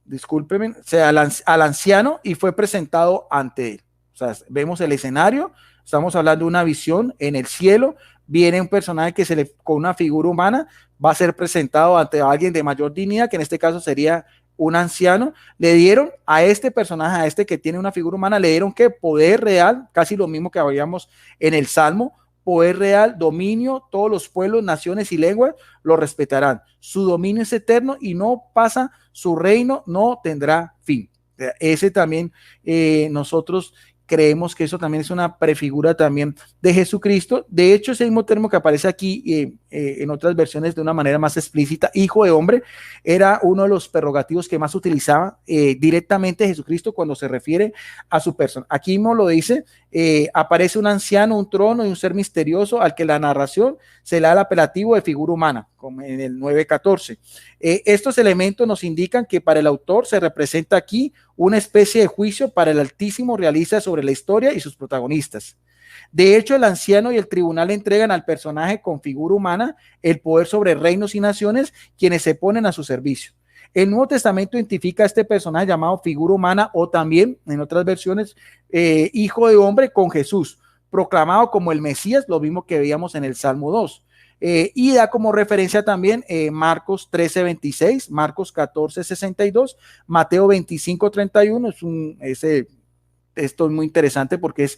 discúlpeme, al anciano y fue presentado ante él. O sea, vemos el escenario, estamos hablando de una visión en el cielo, viene un personaje que con una figura humana va a ser presentado ante alguien de mayor dignidad, que en este caso sería un anciano. Le dieron a este personaje, a este que tiene una figura humana, le dieron que poder real, casi lo mismo que habíamos en el Salmo, poder real, dominio, todos los pueblos, naciones y lenguas lo respetarán. Su dominio es eterno y no pasa, su reino no tendrá fin. Ese también nosotros creemos que eso también es una prefigura también de Jesucristo. De hecho, ese mismo término que aparece aquí en otras versiones de una manera más explícita, hijo de hombre, era uno de los prerrogativos que más utilizaba directamente Jesucristo cuando se refiere a su persona. Aquí mismo lo dice, aparece un anciano, un trono y un ser misterioso al que la narración se le da el apelativo de figura humana, como en el 9:14. Estos elementos nos indican que para el autor se representa aquí una especie de juicio para el Altísimo realiza sobre la historia y sus protagonistas. De hecho, el anciano y el tribunal entregan al personaje con figura humana el poder sobre reinos y naciones, quienes se ponen a su servicio. El Nuevo Testamento identifica a este personaje llamado figura humana o también, en otras versiones, hijo de hombre con Jesús, proclamado como el Mesías, lo mismo que veíamos en el Salmo 2. Y da como referencia también Marcos 13:26, Marcos 14:62, Mateo 25:31. Esto es muy interesante porque es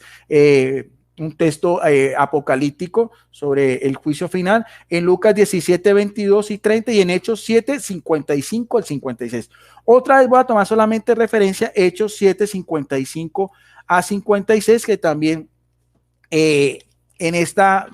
un texto apocalíptico sobre el juicio final. En Lucas 17:22 y 30 y en Hechos 7:55 al 56. Otra vez voy a tomar solamente referencia Hechos 7:55 a 56, que también en esta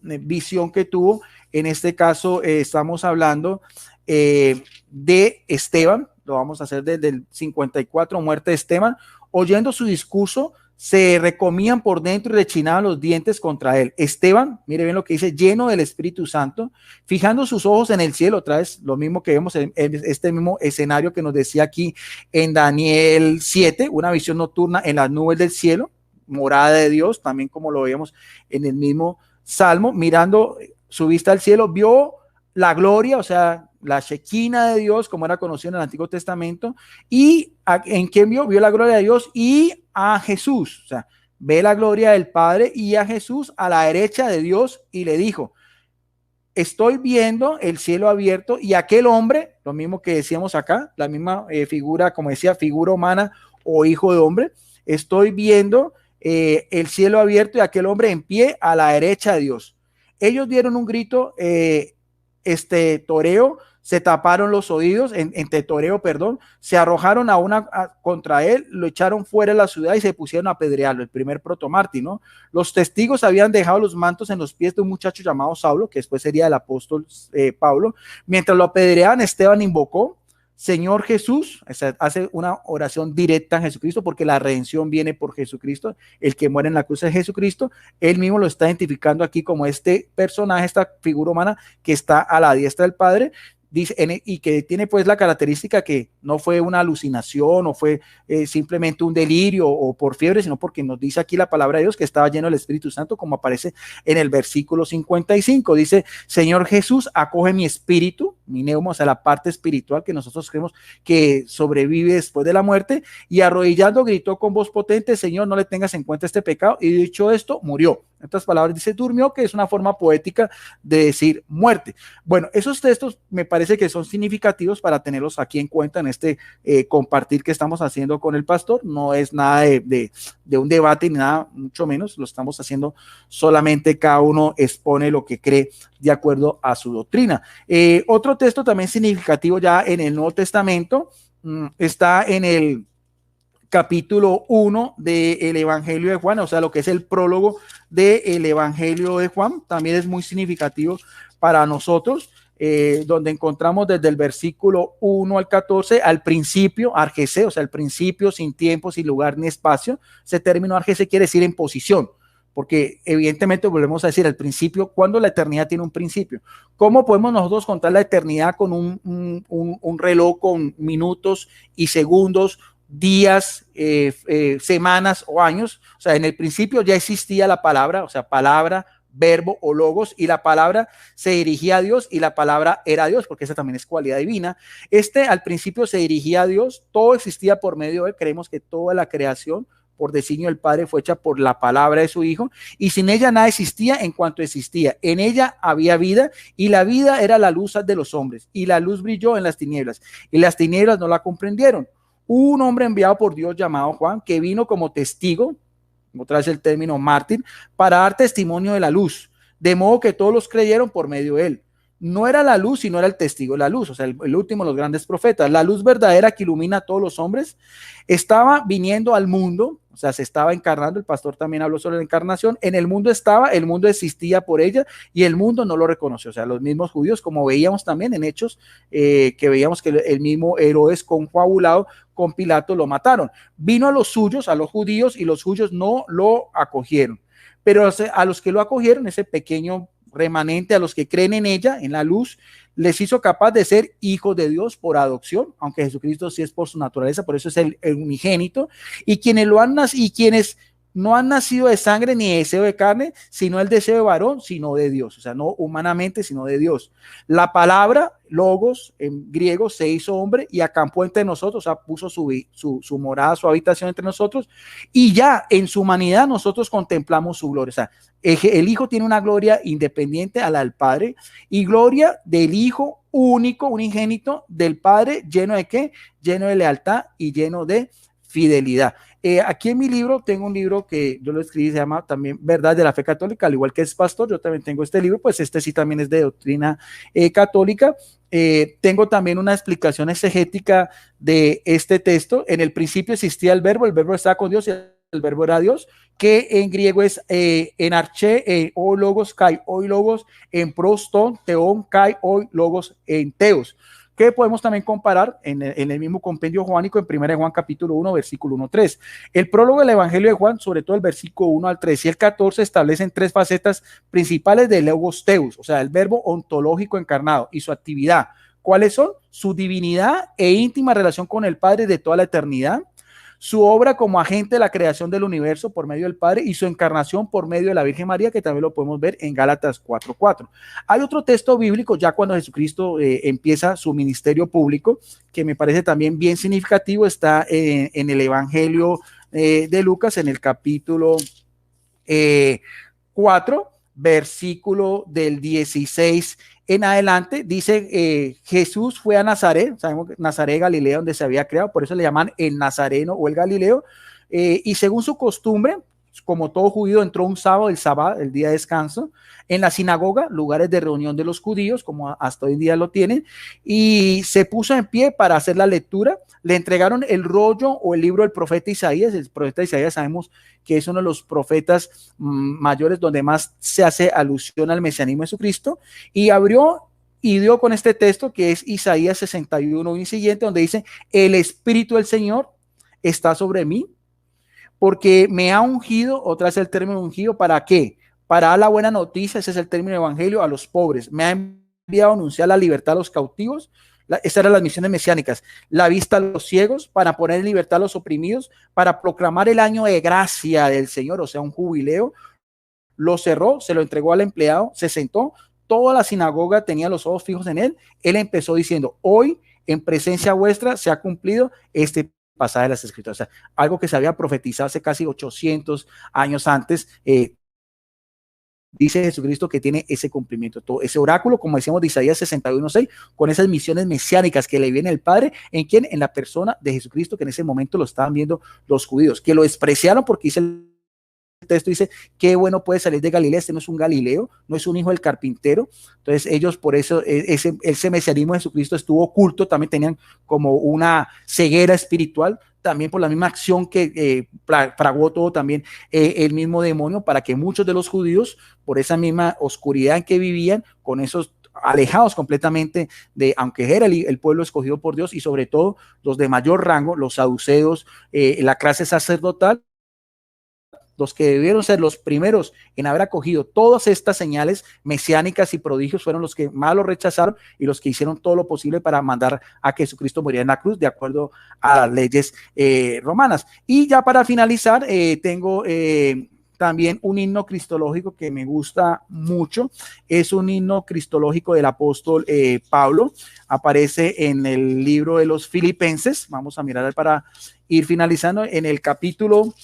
visión que tuvo, en este caso estamos hablando de Esteban, lo vamos a hacer desde el 54, muerte de Esteban. Oyendo su discurso, se recomían por dentro y rechinaban los dientes contra él. Esteban, mire bien lo que dice, lleno del Espíritu Santo, fijando sus ojos en el cielo, otra vez lo mismo que vemos en este mismo escenario que nos decía aquí en Daniel 7, una visión nocturna en las nubes del cielo, morada de Dios, también como lo veíamos en el mismo Salmo, mirando su vista al cielo, vio la gloria, o sea, la Shekinah de Dios, como era conocido en el Antiguo Testamento, y en quien vio la gloria de Dios y a Jesús, o sea, ve la gloria del Padre y a Jesús a la derecha de Dios, y le dijo, estoy viendo el cielo abierto y aquel hombre, lo mismo que decíamos acá, la misma figura, como decía, figura humana o hijo de hombre, estoy viendo el cielo abierto y aquel hombre en pie a la derecha de Dios. Ellos dieron un grito toreo, se taparon los oídos, en tetoreo, perdón, se arrojaron contra él, lo echaron fuera de la ciudad y se pusieron a apedrearlo, el primer protomártir, ¿no? Los testigos habían dejado los mantos en los pies de un muchacho llamado Saulo, que después sería el apóstol Pablo. Mientras lo apedreaban, Esteban invocó: Señor Jesús, o sea, hace una oración directa a Jesucristo, porque la redención viene por Jesucristo, el que muere en la cruz es Jesucristo. Él mismo lo está identificando aquí como este personaje, esta figura humana que está a la diestra del Padre. Dice, y que tiene pues la característica que no fue una alucinación o fue simplemente un delirio o por fiebre, sino porque nos dice aquí la palabra de Dios que estaba lleno del Espíritu Santo, como aparece en el versículo 55. Dice: Señor Jesús, acoge mi espíritu, mi neuma, o sea, la parte espiritual que nosotros creemos que sobrevive después de la muerte, y arrodillando gritó con voz potente: Señor, no le tengas en cuenta este pecado. Y dicho esto, murió. En otras palabras, dice durmió, que es una forma poética de decir muerte. Bueno, esos textos me parece que son significativos para tenerlos aquí en cuenta en este compartir que estamos haciendo con el pastor. No es nada de un debate ni nada, mucho menos. Lo estamos haciendo solamente, cada uno expone lo que cree de acuerdo a su doctrina. Otro texto también significativo ya en el Nuevo Testamento está en el capítulo 1 del Evangelio de Juan, o sea, lo que es el prólogo del Evangelio de Juan. También es muy significativo para nosotros, donde encontramos desde el versículo 1 al 14, al principio, argese, o sea, el principio, sin tiempo, sin lugar ni espacio. Ese término argese quiere decir en posición, porque evidentemente volvemos a decir al principio, cuando la eternidad tiene un principio. ¿Cómo podemos nosotros contar la eternidad con un reloj con minutos y segundos, días, semanas o años? O sea, en el principio ya existía la palabra, o sea, palabra, verbo o logos, y la palabra se dirigía a Dios y la palabra era Dios, porque esa también es cualidad divina. Al principio se dirigía a Dios, todo existía por medio de él. Creemos que toda la creación por designio del Padre fue hecha por la palabra de su Hijo, y sin ella nada existía en cuanto existía. En ella había vida, y la vida era la luz de los hombres, y la luz brilló en las tinieblas, y las tinieblas no la comprendieron. Hubo un hombre enviado por Dios llamado Juan, que vino como testigo, otra vez el término mártir, para dar testimonio de la luz, de modo que todos los creyeron por medio de él. No era la luz, sino era el testigo de la luz, o sea, el último de los grandes profetas, la luz verdadera que ilumina a todos los hombres. Estaba viniendo al mundo, o sea, se estaba encarnando. El pastor también habló sobre la encarnación. En el mundo estaba, el mundo existía por ella, y el mundo no lo reconoció. O sea, los mismos judíos, como veíamos también en Hechos, que veíamos que el mismo Herodes, confabulado con Pilato, lo mataron. Vino a los suyos, a los judíos, y los suyos no lo acogieron. Pero a los que lo acogieron, ese pequeño remanente, a los que creen en ella, en la luz, les hizo capaz de ser hijos de Dios por adopción, aunque Jesucristo sí es por su naturaleza, por eso es el unigénito. Y quienes lo han nacido, y quienes no han nacido de sangre ni de deseo de carne, sino el deseo de varón, sino de Dios. O sea, no humanamente, sino de Dios. La palabra, logos, en griego, se hizo hombre y acampó entre nosotros, o sea, puso su morada, su habitación entre nosotros, y ya en su humanidad nosotros contemplamos su gloria. O sea, el Hijo tiene una gloria independiente a la del Padre, y gloria del Hijo único, unigénito del Padre, lleno de ¿qué? Lleno de lealtad y lleno de fidelidad. Aquí en mi libro tengo un libro que yo lo escribí, se llama también Verdad de la Fe Católica, al igual que es pastor, yo también tengo este libro, pues este sí también es de doctrina católica. Tengo también una explicación exegética de este texto. En el principio existía el verbo estaba con Dios y el verbo era Dios, que en griego es en arché, o logos, kai, hoy logos, en proston, teón, kai, hoy logos, en teos, que podemos también comparar en el mismo compendio juánico en 1 Juan capítulo 1, versículo 1-3. El prólogo del Evangelio de Juan, sobre todo el versículo 1 al 3 y el 14, establecen tres facetas principales del logos teus, o sea, el verbo ontológico encarnado y su actividad. ¿Cuáles son? Su divinidad e íntima relación con el Padre de toda la eternidad, su obra como agente de la creación del universo por medio del Padre, y su encarnación por medio de la Virgen María, que también lo podemos ver en Gálatas 4:4. Hay otro texto bíblico ya cuando Jesucristo empieza su ministerio público, que me parece también bien significativo. Está en el Evangelio de Lucas, en el capítulo 4, versículo del 16 en adelante. Dice, Jesús fue a Nazaret, sabemos que Nazaret, Galilea, donde se había creado, por eso le llaman el Nazareno o el Galileo, y según su costumbre, como todo judío, entró un sábado, el sábado, el día de descanso, en la sinagoga, lugares de reunión de los judíos, como hasta hoy día lo tienen, y se puso en pie para hacer la lectura. Le entregaron el rollo o el libro del profeta Isaías. El profeta Isaías sabemos que es uno de los profetas mayores donde más se hace alusión al mesianismo de Jesucristo, y abrió y dio con este texto que es Isaías 61 y siguiente, donde dice: el Espíritu del Señor está sobre mí, porque me ha ungido. Otra vez el término ungido, ¿para qué? Para dar la buena noticia, ese es el término evangelio, a los pobres. Me ha enviado a anunciar la libertad a los cautivos. Estas eran las misiones mesiánicas: la vista a los ciegos, para poner en libertad a los oprimidos, para proclamar el año de gracia del Señor, o sea, un jubileo. Lo cerró, se lo entregó al empleado, se sentó, toda la sinagoga tenía los ojos fijos en él. Él empezó diciendo: hoy en presencia vuestra se ha cumplido este pasaje de las Escrituras. O sea, algo que se había profetizado hace casi 800 años antes. Dice Jesucristo que tiene ese cumplimiento, todo ese oráculo, como decíamos, de Isaías 61:6, con esas misiones mesiánicas que le viene el Padre. ¿En quién? En la persona de Jesucristo, que en ese momento lo estaban viendo los judíos, que lo despreciaron porque dice el texto, dice: qué bueno puede salir de Galilea, este no es un Galileo, no es un hijo del carpintero. Entonces ellos, por eso ese mesianismo de Jesucristo estuvo oculto, también tenían como una ceguera espiritual, también por la misma acción que fraguó todo también el mismo demonio, para que muchos de los judíos, por esa misma oscuridad en que vivían, con esos alejados completamente de, aunque era el pueblo escogido por Dios, y sobre todo los de mayor rango, los saduceos, la clase sacerdotal, los que debieron ser los primeros en haber acogido todas estas señales mesiánicas y prodigios, fueron los que más lo rechazaron y los que hicieron todo lo posible para mandar a que Jesucristo muriera en la cruz, de acuerdo a las leyes romanas. Y ya para finalizar, tengo también un himno cristológico que me gusta mucho. Es un himno cristológico del apóstol Pablo. Aparece en el libro de los Filipenses. Vamos a mirar para ir finalizando en el capítulo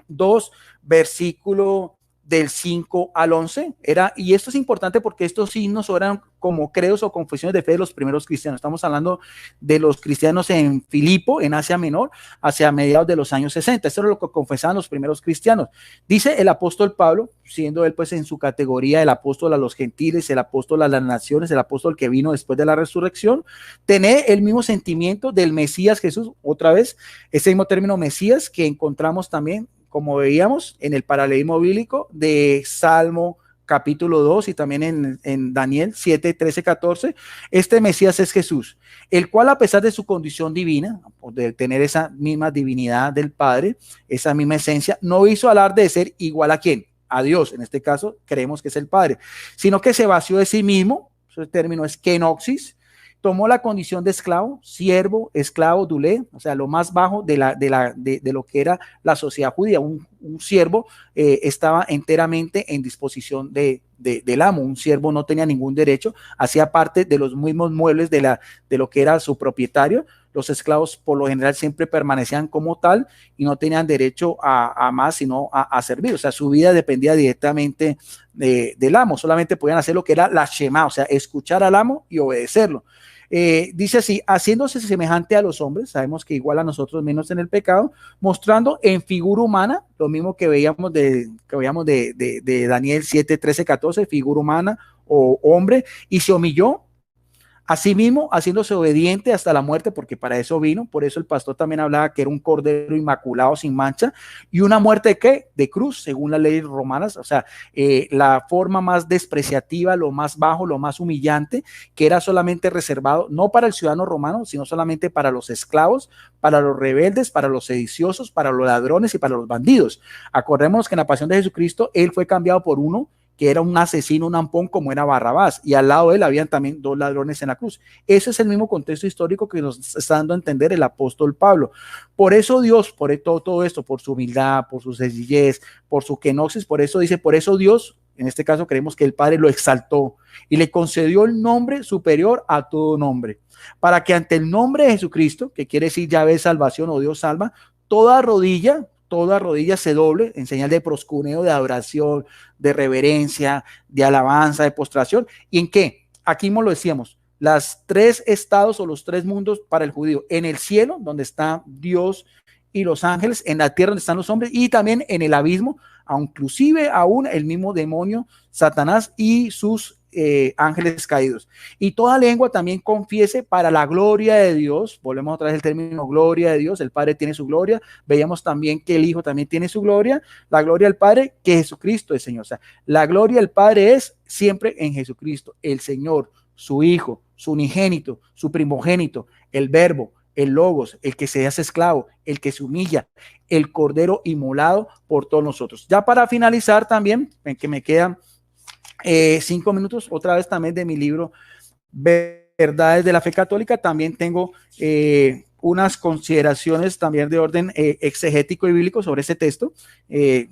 2, versículo del 5 al 11. Y esto es importante porque estos himnos eran como credos o confesiones de fe de los primeros cristianos. Estamos hablando de los cristianos en Filipo, en Asia Menor, hacia mediados de los años 60. Esto es lo que confesaban los primeros cristianos. Dice el apóstol Pablo, siendo él pues en su categoría el apóstol a los gentiles, el apóstol a las naciones, el apóstol que vino después de la resurrección, tener el mismo sentimiento del Mesías Jesús. Otra vez, ese mismo término Mesías que encontramos también, como veíamos, en el paralelismo bíblico de Salmo capítulo 2 y también en Daniel 7, 13, 14. Este Mesías es Jesús, el cual, a pesar de su condición divina, de tener esa misma divinidad del Padre, esa misma esencia, no hizo alarde de ser igual a ¿quién? A Dios. En este caso creemos que es el Padre, sino que se vació de sí mismo. Su término es kenoxis. Tomó la condición de esclavo, siervo, esclavo, dulé, o sea, lo más bajo de lo que era la sociedad judía. Un siervo estaba enteramente en disposición del amo. Un siervo no tenía ningún derecho, hacía parte de los mismos muebles de lo que era su propietario. Los esclavos por lo general siempre permanecían como tal y no tenían derecho a más, sino a servir. O sea, su vida dependía directamente del amo. Solamente podían hacer lo que era la Shema, o sea, escuchar al amo y obedecerlo. Dice así: haciéndose semejante a los hombres, sabemos que igual a nosotros menos en el pecado, mostrando en figura humana, lo mismo que veíamos de Daniel 7, 13, 14, figura humana o hombre, y se humilló asimismo, haciéndose obediente hasta la muerte, porque para eso vino. Por eso el pastor también hablaba que era un cordero inmaculado, sin mancha, y una muerte ¿de qué? De cruz, según las leyes romanas. O sea, la forma más despreciativa, lo más bajo, lo más humillante, que era solamente reservado no para el ciudadano romano, sino solamente para los esclavos, para los rebeldes, para los sediciosos, para los ladrones y para los bandidos. Acordémonos que en la pasión de Jesucristo él fue cambiado por uno que era un asesino, un ampón, como era Barrabás, y al lado de él habían también dos ladrones en la cruz. Ese es el mismo contexto histórico que nos está dando a entender el apóstol Pablo. Por eso Dios, por todo esto, por su humildad, por su sencillez, por su kenosis, por eso dice, por eso Dios, en este caso creemos que el Padre lo exaltó y le concedió el nombre superior a todo nombre, para que ante el nombre de Jesucristo, que quiere decir Yahvé salvación o Dios salva, toda rodilla se doble en señal de proscuneo, de adoración, de reverencia, de alabanza, de postración. ¿Y en qué? Aquí mismo lo decíamos, las tres estados o los tres mundos para el judío: en el cielo, donde está Dios y los ángeles, en la tierra donde están los hombres y también en el abismo, inclusive aún el mismo demonio, Satanás y sus ángeles caídos. Y toda lengua también confiese para la gloria de Dios. Volvemos otra vez al término gloria de Dios. El Padre tiene su gloria. Veíamos también que el Hijo también tiene su gloria. La gloria del Padre, que Jesucristo es Señor. O sea, la gloria del Padre es siempre en Jesucristo, el Señor, su Hijo, su unigénito, su primogénito, el Verbo, el Logos, el que se hace esclavo, el que se humilla, el Cordero inmolado por todos nosotros. Ya para finalizar también, en que me quedan 5 minutos, otra vez también de mi libro Verdades de la Fe Católica, también tengo unas consideraciones también de orden exegético y bíblico sobre ese texto que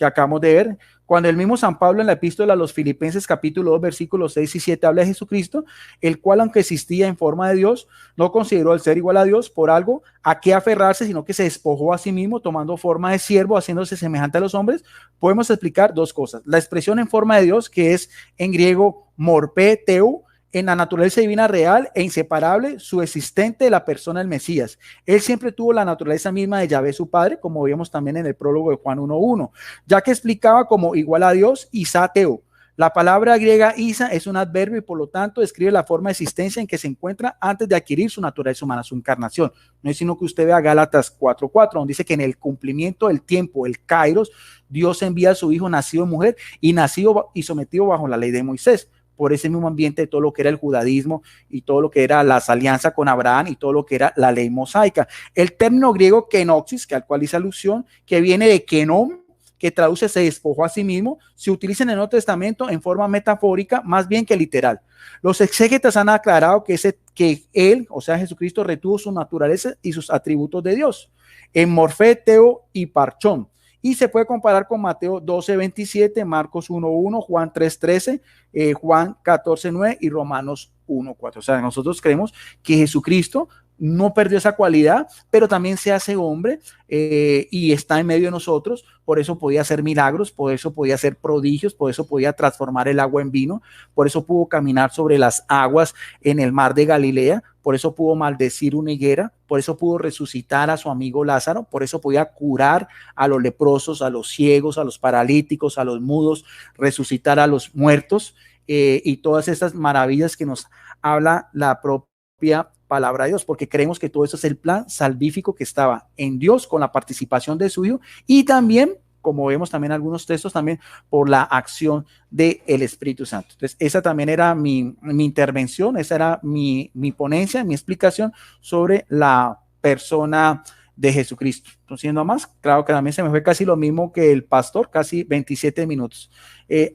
acabamos de ver. Cuando el mismo San Pablo en la epístola a los Filipenses capítulo 2 versículos 6 y 7 habla de Jesucristo, el cual aunque existía en forma de Dios, no consideró el ser igual a Dios por algo a qué aferrarse, sino que se despojó a sí mismo tomando forma de siervo, haciéndose semejante a los hombres. Podemos explicar dos cosas. La expresión en forma de Dios, que es en griego morpé teu, en la naturaleza divina real e inseparable, subsistente de la persona del Mesías. Él siempre tuvo la naturaleza misma de Yahvé su Padre, como vimos también en el prólogo de Juan 1.1, ya que explicaba como igual a Dios, isateo. La palabra griega isa es un adverbio y por lo tanto describe la forma de existencia en que se encuentra antes de adquirir su naturaleza humana, su encarnación. No es sino que usted vea Gálatas 4.4, donde dice que en el cumplimiento del tiempo, el kairos, Dios envía a su Hijo nacido de mujer y nacido y sometido bajo la ley de Moisés, por ese mismo ambiente de todo lo que era el judaísmo y todo lo que era las alianzas con Abraham y todo lo que era la ley mosaica. El término griego kenoxis, que al cual hice alusión, que viene de kenom, que traduce se despojó a sí mismo, se utiliza en el Nuevo Testamento en forma metafórica más bien que literal. Los exégetas han aclarado que él, o sea Jesucristo, retuvo su naturaleza y sus atributos de Dios en morfé, teo y parchón. Y se puede comparar con Mateo 12:27, Marcos 1:1, Juan 3:13, Juan 14:9 y Romanos 1:4. O sea, nosotros creemos que Jesucristo no perdió esa cualidad, pero también se hace hombre y está en medio de nosotros. Por eso podía hacer milagros, por eso podía hacer prodigios, por eso podía transformar el agua en vino, por eso pudo caminar sobre las aguas en el mar de Galilea, por eso pudo maldecir una higuera, por eso pudo resucitar a su amigo Lázaro, por eso podía curar a los leprosos, a los ciegos, a los paralíticos, a los mudos, resucitar a los muertos y todas estas maravillas que nos habla la propia palabra de Dios, porque creemos que todo eso es el plan salvífico que estaba en Dios con la participación de su Hijo y también, como vemos también algunos textos, también por la acción del Espíritu Santo. Entonces, esa también era mi intervención, esa era mi ponencia, mi explicación sobre la persona de Jesucristo. Entonces, siendo más, claro que también se me fue casi lo mismo que el pastor, casi 27 minutos.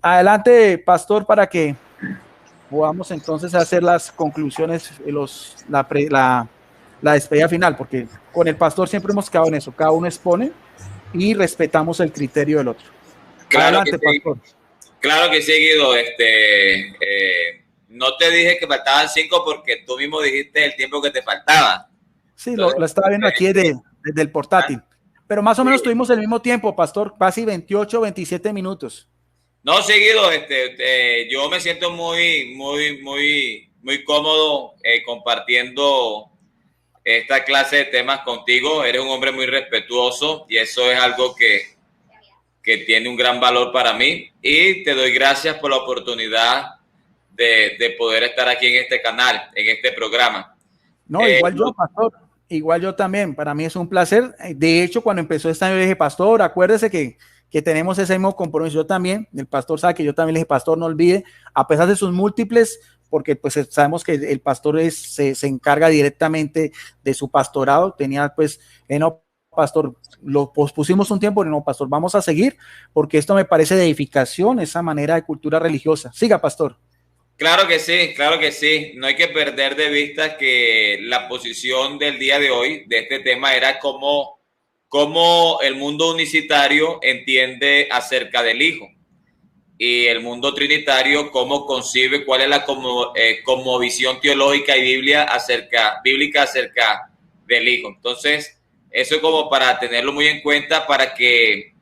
Adelante, pastor, para que podamos entonces hacer las conclusiones, la despedida final, porque con el pastor siempre hemos quedado en eso, cada uno expone y respetamos el criterio del otro. Claro. Adelante, que sí. pastor. Claro que sí, Guido. No te dije que faltaban 5 porque tú mismo dijiste el tiempo que te faltaba. Sí, entonces, lo estaba viendo aquí desde el portátil, pero más o menos tuvimos el mismo tiempo, pastor, casi 28, 27 minutos. No, seguido, yo me siento muy cómodo compartiendo esta clase de temas contigo. Eres un hombre muy respetuoso y eso es algo que tiene un gran valor para mí. Y te doy gracias por la oportunidad de poder estar aquí en este canal, en este programa. No, igual yo, pastor, igual yo también. Para mí es un placer. De hecho, cuando empezó esta año, dije, pastor, acuérdese que tenemos ese mismo compromiso. Yo también, el pastor sabe que yo también le dije, pastor, no olvide, a pesar de sus múltiples, porque pues sabemos que el pastor se encarga directamente de su pastorado, tenía pues, no, pastor, lo pospusimos un tiempo, no, pastor, vamos a seguir, porque esto me parece de edificación, esa manera de cultura religiosa. Siga, pastor. Claro que sí, claro que sí. No hay que perder de vista que la posición del día de hoy, de este tema, era cómo el mundo unicitario entiende acerca del Hijo y el mundo trinitario cómo concibe, cuál es la como visión teológica y bíblica acerca del Hijo. Entonces, eso es como para tenerlo muy en cuenta para que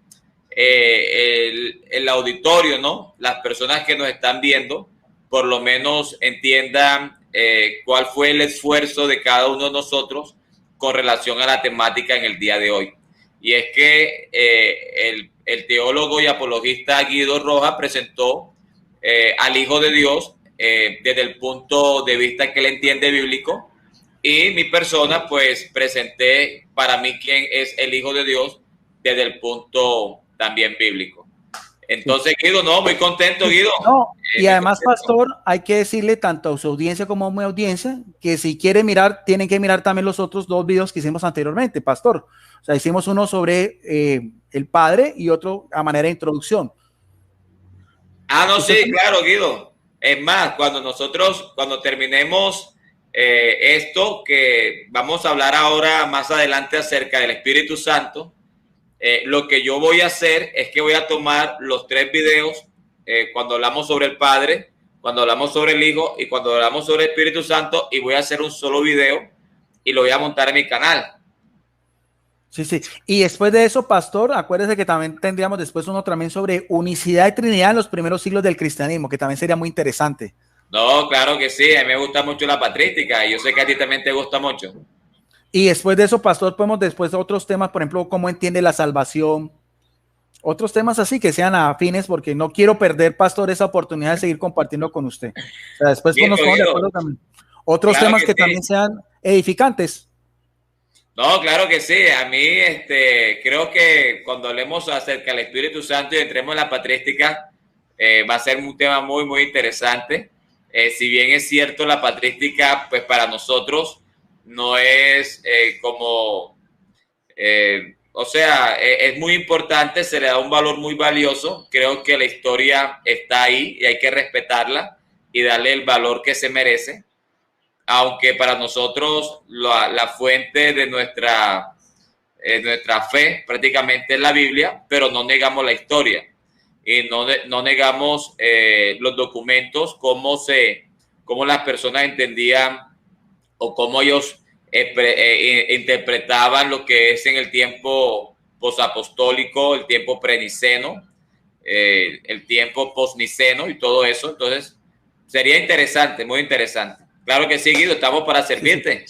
el auditorio, ¿no? Las personas que nos están viendo, por lo menos entiendan cuál fue el esfuerzo de cada uno de nosotros con relación a la temática en el día de hoy. Y es que el teólogo y apologista Guido Rojas presentó al Hijo de Dios desde el punto de vista que él entiende bíblico, y mi persona pues presenté para mí quién es el Hijo de Dios desde el punto también bíblico. Entonces, Guido, no, muy contento, Guido. No, y además, pastor, hay que decirle tanto a su audiencia como a mi audiencia que si quiere mirar, tienen que mirar también los otros dos videos que hicimos anteriormente, pastor. O sea, hicimos uno sobre el Padre y otro a manera de introducción. Ah, no, sí, claro, Guido. Es más, cuando terminemos esto, que vamos a hablar ahora más adelante acerca del Espíritu Santo, lo que yo voy a hacer es que voy a tomar los 3 videos cuando hablamos sobre el Padre, cuando hablamos sobre el Hijo y cuando hablamos sobre el Espíritu Santo, y voy a hacer un solo video y lo voy a montar en mi canal. Sí, sí. Y después de eso, pastor, acuérdese que también tendríamos después uno también sobre unicidad y Trinidad en los primeros siglos del cristianismo, que también sería muy interesante. No, claro que sí, a mí me gusta mucho la patrística y yo sé que a ti también te gusta mucho. Y después de eso, pastor, podemos después otros temas, por ejemplo, cómo entiende la salvación, otros temas así que sean afines, porque no quiero perder, pastor, esa oportunidad de seguir compartiendo con usted. O sea, después Bien, nos ponemos de acuerdo también. Otros claro temas que sí. también sean edificantes. No, claro que sí. A mí creo que cuando hablemos acerca del Espíritu Santo y entremos en la patrística, va a ser un tema muy, muy interesante. Si bien es cierto, la patrística, pues para nosotros no es como, o sea, es muy importante, se le da un valor muy valioso. Creo que la historia está ahí y hay que respetarla y darle el valor que se merece. Aunque para nosotros la fuente de nuestra fe prácticamente es la Biblia, pero no negamos la historia y no negamos los documentos, cómo las personas entendían o cómo ellos interpretaban lo que es en el tiempo posapostólico, el tiempo preniceno, el tiempo posniceno y todo eso. Entonces, sería interesante, muy interesante. Claro que sí, Guido, estamos para servirte.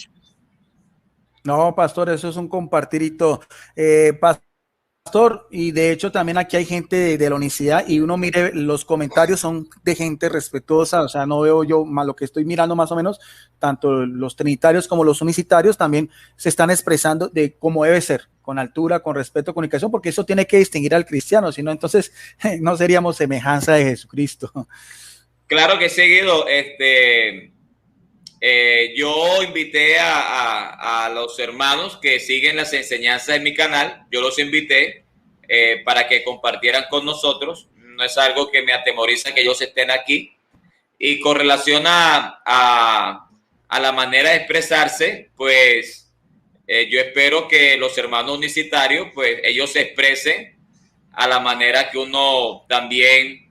No, pastor, eso es un compartirito. Pastor, y de hecho también aquí hay gente de la unicidad y uno mire, los comentarios son de gente respetuosa, o sea, no veo yo más lo que estoy mirando más o menos, tanto los trinitarios como los unicitarios también se están expresando de cómo debe ser, con altura, con respeto, comunicación, porque eso tiene que distinguir al cristiano, si no, entonces no seríamos semejanza de Jesucristo. Claro que sí, Guido. Yo invité a los hermanos que siguen las enseñanzas en mi canal, yo los invité para que compartieran con nosotros. No es algo que me atemoriza que ellos estén aquí. Y con relación a la manera de expresarse, pues yo espero que los hermanos unicitarios, pues ellos se expresen a la manera que uno también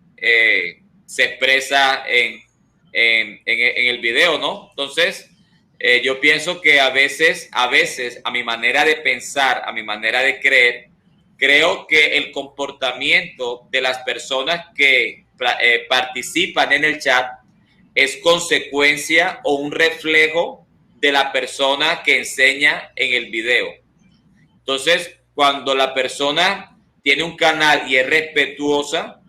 se expresa en el video, ¿no? Entonces, yo pienso que a veces, a mi manera de pensar, a mi manera de creer, creo que el comportamiento de las personas que participan en el chat es consecuencia o un reflejo de la persona que enseña en el video. Entonces, cuando la persona tiene un canal y es respetuosa,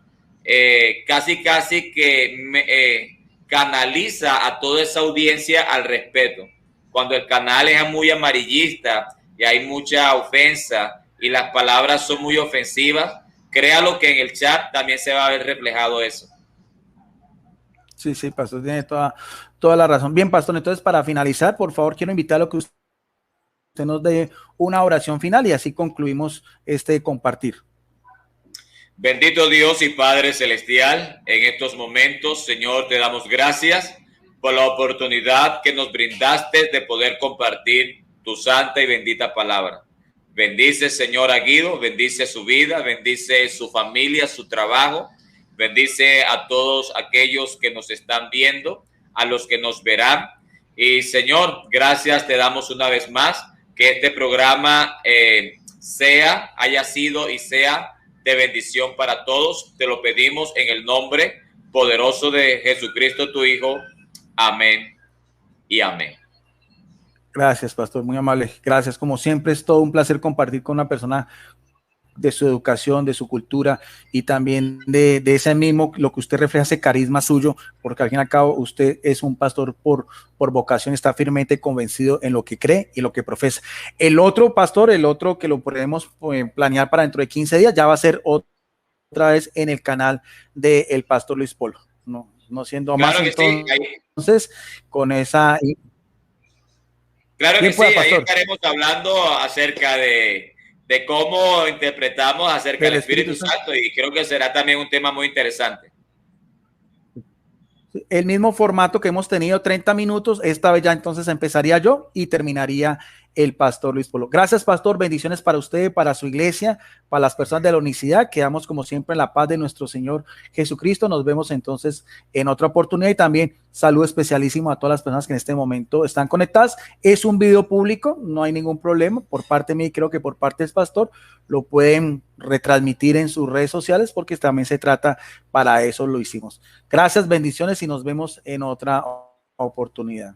casi que canaliza a toda esa audiencia al respeto. Cuando el canal es muy amarillista y hay mucha ofensa y las palabras son muy ofensivas, créalo que en el chat también se va a ver reflejado eso. Sí, sí, pastor, tiene toda la razón. Bien, pastor, entonces para finalizar, por favor, quiero invitarlo a que usted nos dé una oración final y así concluimos este compartir. Bendito Dios y Padre Celestial, en estos momentos, Señor, te damos gracias por la oportunidad que nos brindaste de poder compartir tu santa y bendita palabra. Bendice, Señor, a Guido, bendice su vida, bendice su familia, su trabajo, bendice a todos aquellos que nos están viendo, a los que nos verán. Y, Señor, gracias te damos una vez más, que este programa haya sido y sea de bendición para todos. Te lo pedimos en el nombre poderoso de Jesucristo, tu Hijo. Amén y amén. Gracias, pastor, muy amable. Gracias. Como siempre, es todo un placer compartir con una persona de su educación, de su cultura y también de ese mismo, lo que usted refleja, ese carisma suyo, porque al fin y al cabo usted es un pastor por vocación, está firmemente convencido en lo que cree y lo que profesa. El otro pastor, el otro que lo podemos planear para dentro de 15 días, ya va a ser otra vez en el canal del pastor Luis Polo. No siendo más, Claro que sí. entonces, con esa... Claro que sí, ahí pastor, estaremos hablando acerca de cómo interpretamos acerca del Espíritu Santo y creo que será también un tema muy interesante. El mismo formato que hemos tenido, 30 minutos, esta vez ya entonces empezaría yo y terminaría el pastor Luis Polo. Gracias, pastor, bendiciones para usted, para su iglesia, para las personas de la unicidad. Quedamos como siempre en la paz de nuestro Señor Jesucristo. Nos vemos entonces en otra oportunidad y también saludo especialísimo a todas las personas que en este momento están conectadas. Es un video público, no hay ningún problema por parte mía y creo que por parte del pastor lo pueden retransmitir en sus redes sociales porque también se trata, para eso lo hicimos. Gracias, bendiciones y nos vemos en otra oportunidad.